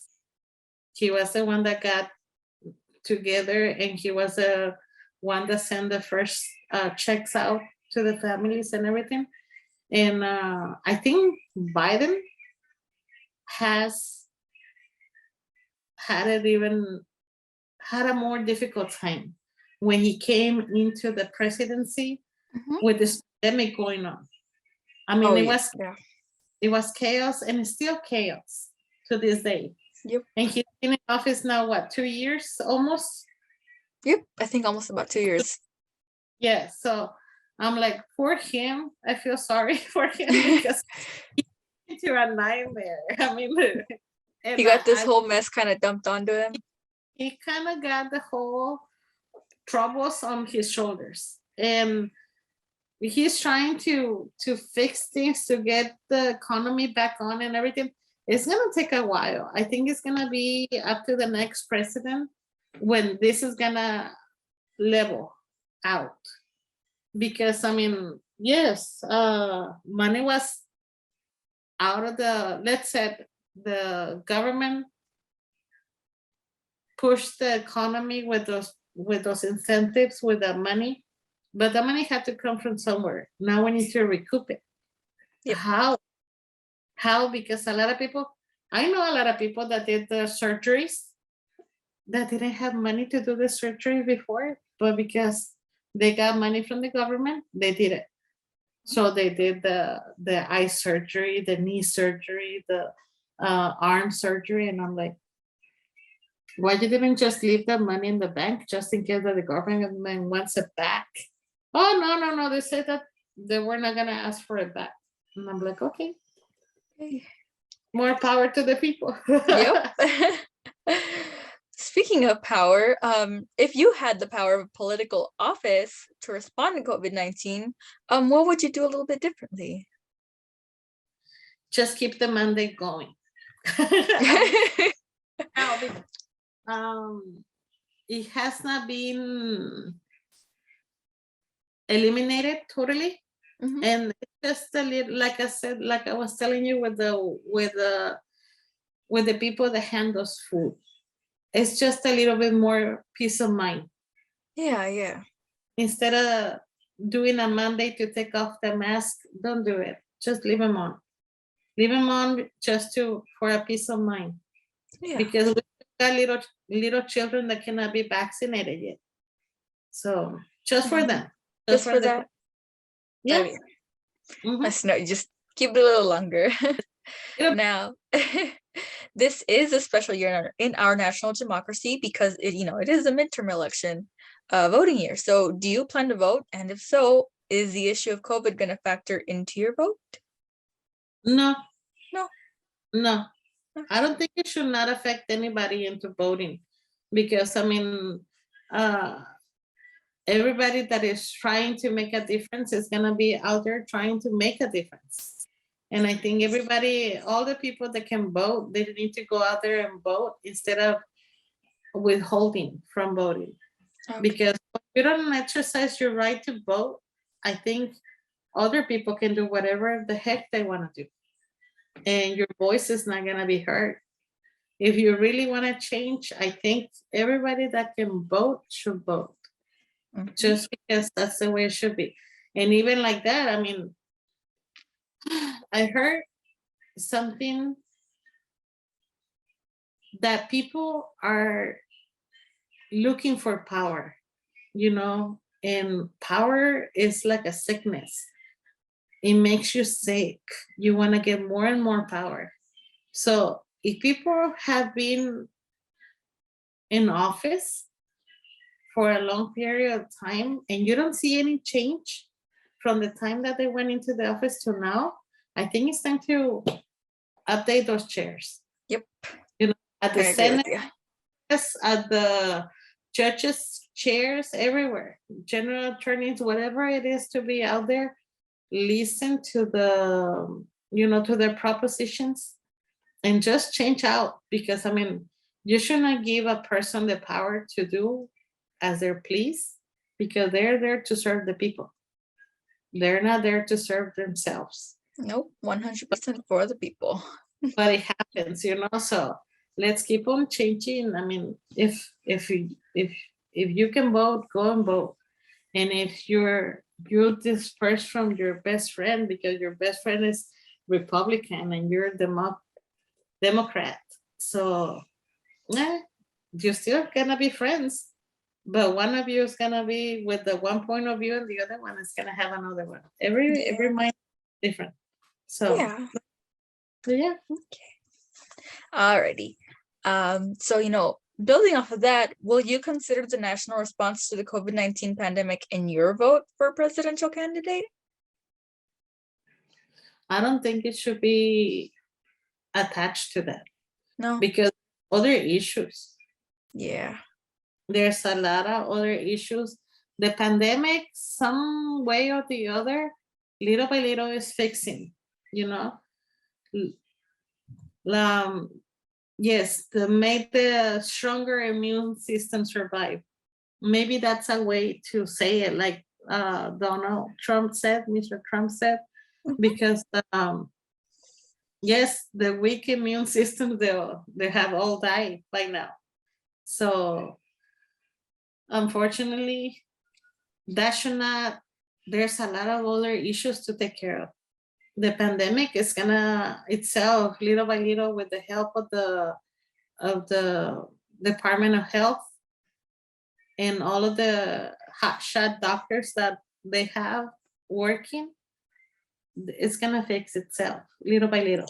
[SPEAKER 2] He was the one that got together, and he was the one that sent the first checks out to the families and everything. And I think Biden has had a more difficult time when he came into the presidency
[SPEAKER 1] Mhm.
[SPEAKER 2] with this pandemic going on. I mean,
[SPEAKER 1] Oh,
[SPEAKER 2] it
[SPEAKER 1] yeah.
[SPEAKER 2] was
[SPEAKER 1] Yeah.
[SPEAKER 2] it was chaos, and it's still chaos to this day.
[SPEAKER 1] Yep.
[SPEAKER 2] And he's been in office now, what, 2 years almost?
[SPEAKER 1] Yep. I think almost about 2 years.
[SPEAKER 2] Yeah. So I'm like, for him, I feel sorry for him because into a nightmare. I mean,
[SPEAKER 1] He
[SPEAKER 2] and
[SPEAKER 1] got this whole mess kind of dumped onto him.
[SPEAKER 2] he kind of got the whole troubles on his shoulders, and he's trying to fix things to get the economy back on and everything. It's gonna take a while. I think it's gonna be up to the next president when this is gonna level out. Because I mean, yes, money was out of the, let's say, the government pushed the economy with those incentives, with the money, but the money had to come from somewhere. Now we need to recoup it.
[SPEAKER 1] Yep.
[SPEAKER 2] How? Because a lot of people, I know a lot of people that did the surgeries that didn't have money to do the surgery before, but because they got money from the government, they did it. So they did the eye surgery, the knee surgery, the arm surgery, and I'm like, why you didn't just leave the money in the bank just in case that the government wants it back? Oh, no. They said that they were not gonna ask for it back. And I'm like, okay, more power to the people.
[SPEAKER 1] Yep. Speaking of power, if you had the power of political office to respond to COVID-19, what would you do a little bit differently?
[SPEAKER 2] Just keep the mandate going. Now, it has not been eliminated totally.
[SPEAKER 1] Mhm.
[SPEAKER 2] And it's just a little, like I said, like I was telling you with the people that handles food, it's just a little bit more peace of mind.
[SPEAKER 1] Yeah.
[SPEAKER 2] Instead of doing a mandate to take off the mask, don't do it. Just leave them on. Leave them on just for a peace of mind.
[SPEAKER 1] Yeah.
[SPEAKER 2] Because we got little children that cannot be vaccinated yet. So just for them.
[SPEAKER 1] Just for that.
[SPEAKER 2] Yeah.
[SPEAKER 1] Oh, yeah.
[SPEAKER 2] Mhm.
[SPEAKER 1] Let's know, just keep it a little longer. Now, this is a special year in our national democracy because it is a midterm election voting year. So do you plan to vote? And if so, is the issue of COVID going to factor into your vote?
[SPEAKER 2] No.
[SPEAKER 1] No.
[SPEAKER 2] No. I don't think it should not affect anybody into voting, because I mean, everybody that is trying to make a difference is gonna be out there trying to make a difference. And I think everybody, all the people that can vote, they need to go out there and vote instead of withholding from voting.
[SPEAKER 1] Okay.
[SPEAKER 2] Because if you don't exercise your right to vote, I think other people can do whatever the heck they want to do, and your voice is not gonna be heard. If you really want to change, I think everybody that can vote should vote, just because that's the way it should be. And even like that, I mean, I heard something that people are looking for power, and power is like a sickness. It makes you sick. You want to get more and more power. So if people have been in office for a long period of time and you don't see any change from the time that they went into the office to now, I think it's time to update those chairs.
[SPEAKER 1] Yep.
[SPEAKER 2] At the
[SPEAKER 1] I agree with
[SPEAKER 2] Senate,
[SPEAKER 1] you.
[SPEAKER 2] at the judges' chairs, everywhere, general attorneys, whatever it is to be out there, listen to to their propositions and just change out. Because I mean, you should not give a person the power to do as they please, because they're there to serve the people. They're not there to serve themselves.
[SPEAKER 1] Nope, 100% for the people.
[SPEAKER 2] But it happens, so let's keep on changing. I mean, if you can vote, go and vote. And if you're dispersed from your best friend because your best friend is Republican and you're Democrat. So you're still gonna be friends, but one of you is gonna be with the one point of view and the other one is gonna have another one. Every mind is different. So
[SPEAKER 1] Yeah.
[SPEAKER 2] yeah.
[SPEAKER 1] Alrighty. So, building off of that, will you consider the national response to the COVID-19 pandemic in your vote for presidential candidate?
[SPEAKER 2] I don't think it should be attached to that
[SPEAKER 1] No.
[SPEAKER 2] because other issues.
[SPEAKER 1] Yeah.
[SPEAKER 2] There's a lot of other issues. The pandemic, some way or the other, little by little is fixing, you know. Yes, to make the stronger immune system survive. Maybe that's a way to say it, like Donald Trump said, Mr. Trump said,
[SPEAKER 1] Mhm.
[SPEAKER 2] because yes, the weak immune system, they have all died by now. So unfortunately, that should not, there's a lot of other issues to take care of. The pandemic is gonna itself, little by little, with the help of the Department of Health and all of the hotshot doctors that they have working, it's gonna fix itself little by little.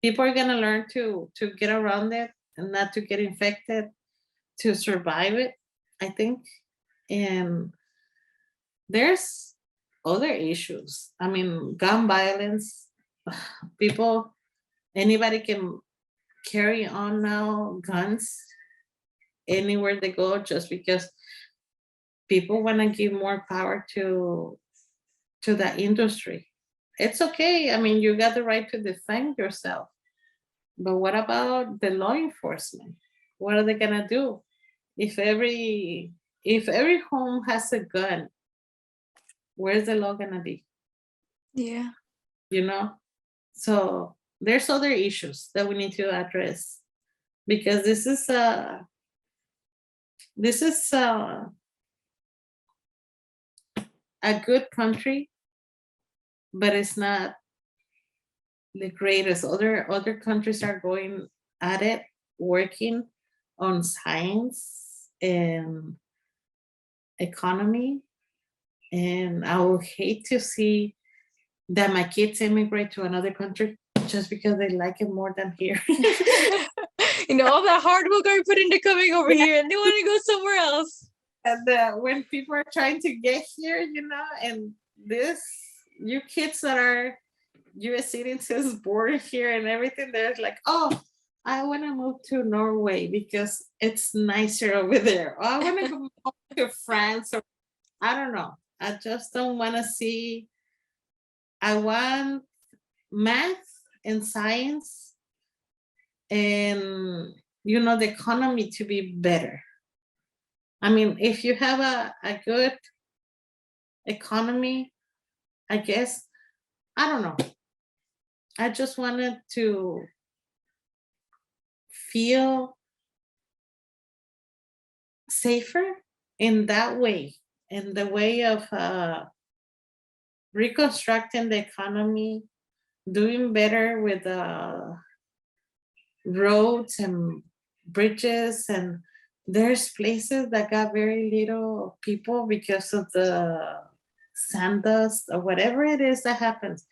[SPEAKER 2] People are gonna learn to get around it and not to get infected, to survive it, I think. And there's other issues. I mean, gun violence, people, anybody can carry on now guns anywhere they go just because people want to give more power to the industry. It's okay. I mean, you got the right to defend yourself. But what about the law enforcement? What are they gonna do? If every home has a gun, where's the law gonna be?
[SPEAKER 1] Yeah.
[SPEAKER 2] You know? So there's other issues that we need to address because this is a good country, but it's not the greatest. Other countries are going at it, working on science and economy, and I would hate to see that my kids immigrate to another country just because they like it more than here.
[SPEAKER 1] All that hard work I put into coming over here and they want to go somewhere else.
[SPEAKER 2] And when people are trying to get here, and you kids that are US citizens born here and everything, they're like, oh, I want to move to Norway because it's nicer over there. Or I want to go to France, or I don't know. I just don't want to see. I want math and science and the economy to be better. I mean, if you have a good economy, I guess, I don't know. I just wanted to feel safer in that way, in the way of reconstructing the economy, doing better with roads and bridges. And there's places that got very little people because of the sand dust or whatever it is that happens.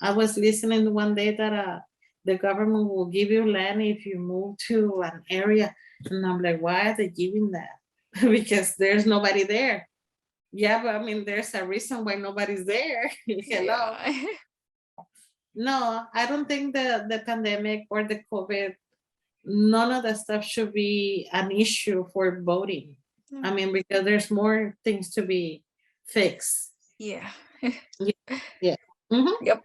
[SPEAKER 2] I was listening one day that the government will give you land if you move to an area. And I'm like, why are they giving that? Because there's nobody there. Yeah, but I mean, there's a reason why nobody's there. Hello.
[SPEAKER 1] Yeah.
[SPEAKER 2] No, I don't think the pandemic or the COVID, none of that stuff should be an issue for voting. I mean, because there's more things to be fixed.
[SPEAKER 1] Yeah.
[SPEAKER 2] Yeah. Mhm.
[SPEAKER 1] Yep.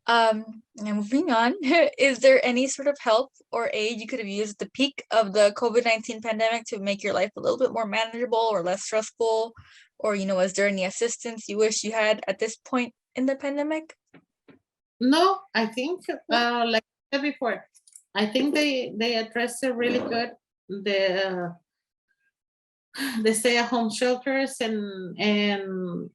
[SPEAKER 1] Now moving on, is there any sort of help or aid you could have used at the peak of the COVID-19 pandemic to make your life a little bit more manageable or less stressful? Or, is there any assistance you wish you had at this point in the pandemic?
[SPEAKER 2] No, I think like I said before, I think they addressed it really good. The the stay-at-home shelters and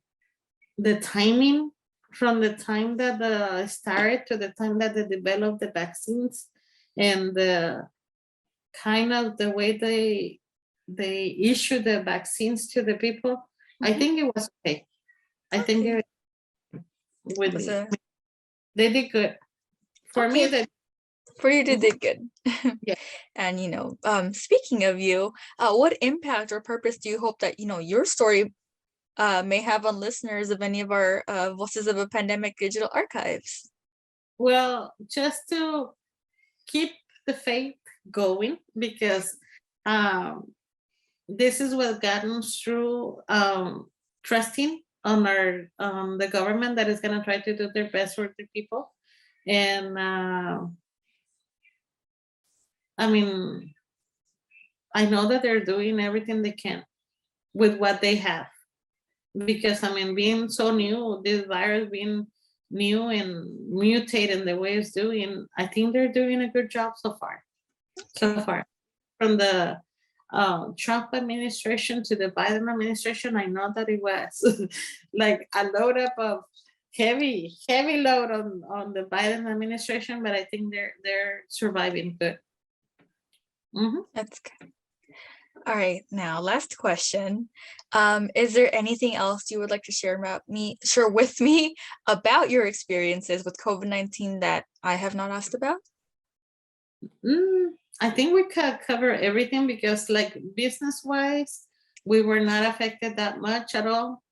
[SPEAKER 2] the timing from the time that the started to the time that they developed the vaccines, and the kind of the way they issue the vaccines to the people. I
[SPEAKER 1] Mhm.
[SPEAKER 2] think it was okay. I think
[SPEAKER 1] Okay.
[SPEAKER 2] with
[SPEAKER 1] Was a
[SPEAKER 2] they did good. For me,
[SPEAKER 1] okay.
[SPEAKER 2] that
[SPEAKER 1] For you, they did good.
[SPEAKER 2] yeah.
[SPEAKER 1] And speaking of you, what impact or purpose do you hope that your story may have on listeners of any of our Voices of a Pandemic digital archives?
[SPEAKER 2] Well, just to keep the faith going, because um, this is what got us through, trusting on the government that is going to try to do their best for the people. And I mean, I know that they're doing everything they can with what they have, because I mean, being so new, this virus being new and mutating the way it's doing, I think they're doing a good job so far. So
[SPEAKER 1] Okay.
[SPEAKER 2] far, from the Trump administration to the Biden administration, I know that it was like a load up of heavy load on the Biden administration, but I think they're surviving good. Mhm.
[SPEAKER 1] That's good. All right, now last question. Is there anything else you would like to share with me about your experiences with COVID-19 that I have not asked about?
[SPEAKER 2] I think we could cover everything, because, like, business wise, we were not affected that much at all.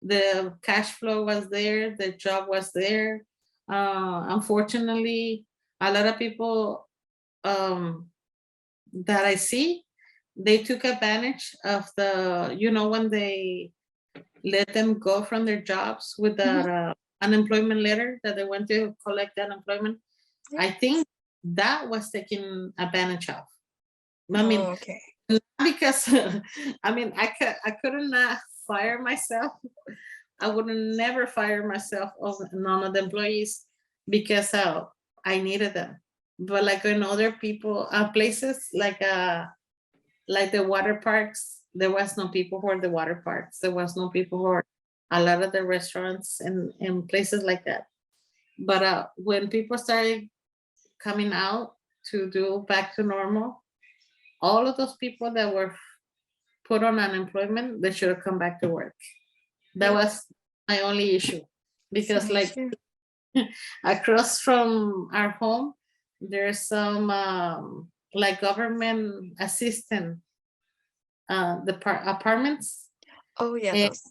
[SPEAKER 2] The cash flow was there, the job was there. Unfortunately, a lot of people that I see, they took advantage of when they let them go from their jobs with that
[SPEAKER 1] Mhm.
[SPEAKER 2] unemployment letter that they went to collect unemployment.
[SPEAKER 1] Yeah.
[SPEAKER 2] I think that was taken advantage of. I mean,
[SPEAKER 1] Oh, okay.
[SPEAKER 2] because I mean, I couldn't not fire myself. I would never fire myself of none of the employees, because I needed them. But like in other people places, like the water parks, there was no people for the water parks. There was no people for a lot of the restaurants and places like that. But when people started coming out to do back to normal, all of those people that were put on unemployment, they should have come back to work. That
[SPEAKER 1] Yep.
[SPEAKER 2] was my only issue, because
[SPEAKER 1] Same
[SPEAKER 2] like
[SPEAKER 1] here.
[SPEAKER 2] across from our home, there's some like government assistant apartments.
[SPEAKER 1] Oh, yeah,
[SPEAKER 2] And
[SPEAKER 1] those.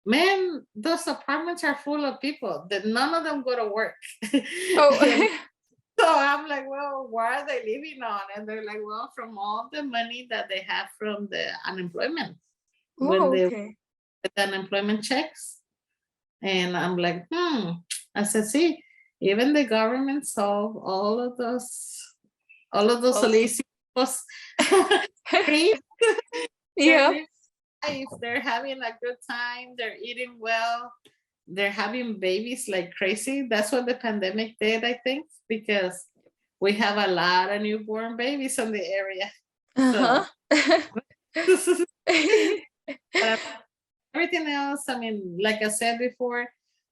[SPEAKER 2] man, those apartments are full of people that none of them go to work. And
[SPEAKER 1] Oh,
[SPEAKER 2] so I'm like, well, why are they living on? And they're like, well, from all the money that they have from the unemployment, when
[SPEAKER 1] oh,
[SPEAKER 2] they
[SPEAKER 1] okay.
[SPEAKER 2] get the unemployment checks. And I'm like, I said, see, even the government solve all of those
[SPEAKER 1] Also,
[SPEAKER 2] solicitors free. They're
[SPEAKER 1] yeah.
[SPEAKER 2] living life. They're having a good time. They're eating well. They're having babies like crazy. That's what the pandemic did, I think, because we have a lot of newborn babies in the area. So,
[SPEAKER 1] Uh-huh.
[SPEAKER 2] but everything else, I mean, like I said before,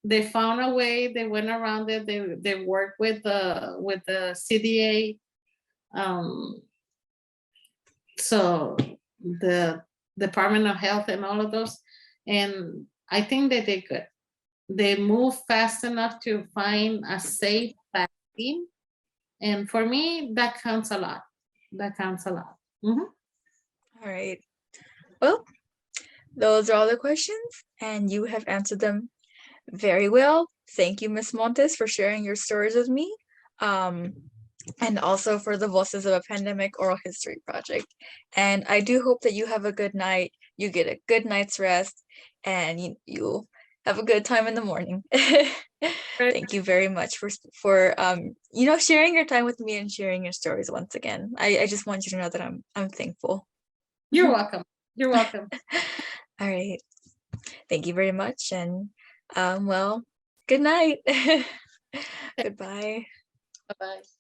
[SPEAKER 2] they found a way. They went around it. They worked with the CDA. Um, so the Department of Health and all of those, and I think they did good. They moved fast enough to find a safe vaccine, and for me, that counts a lot. That counts a lot. Mhm.
[SPEAKER 1] All right. Well, those are all the questions, and you have answered them very well. Thank you, Miss Montes, for sharing your stories with me. Um, and also for the Voices of a Pandemic Oral History Project. And I do hope that you have a good night, you get a good night's rest, and you'll have a good time in the morning. Thank you very much for sharing your time with me and sharing your stories once again. I just want you to know that I'm thankful.
[SPEAKER 2] You're welcome. You're welcome.
[SPEAKER 1] All right. Thank you very much. And well, good night. Goodbye.
[SPEAKER 2] Bye bye.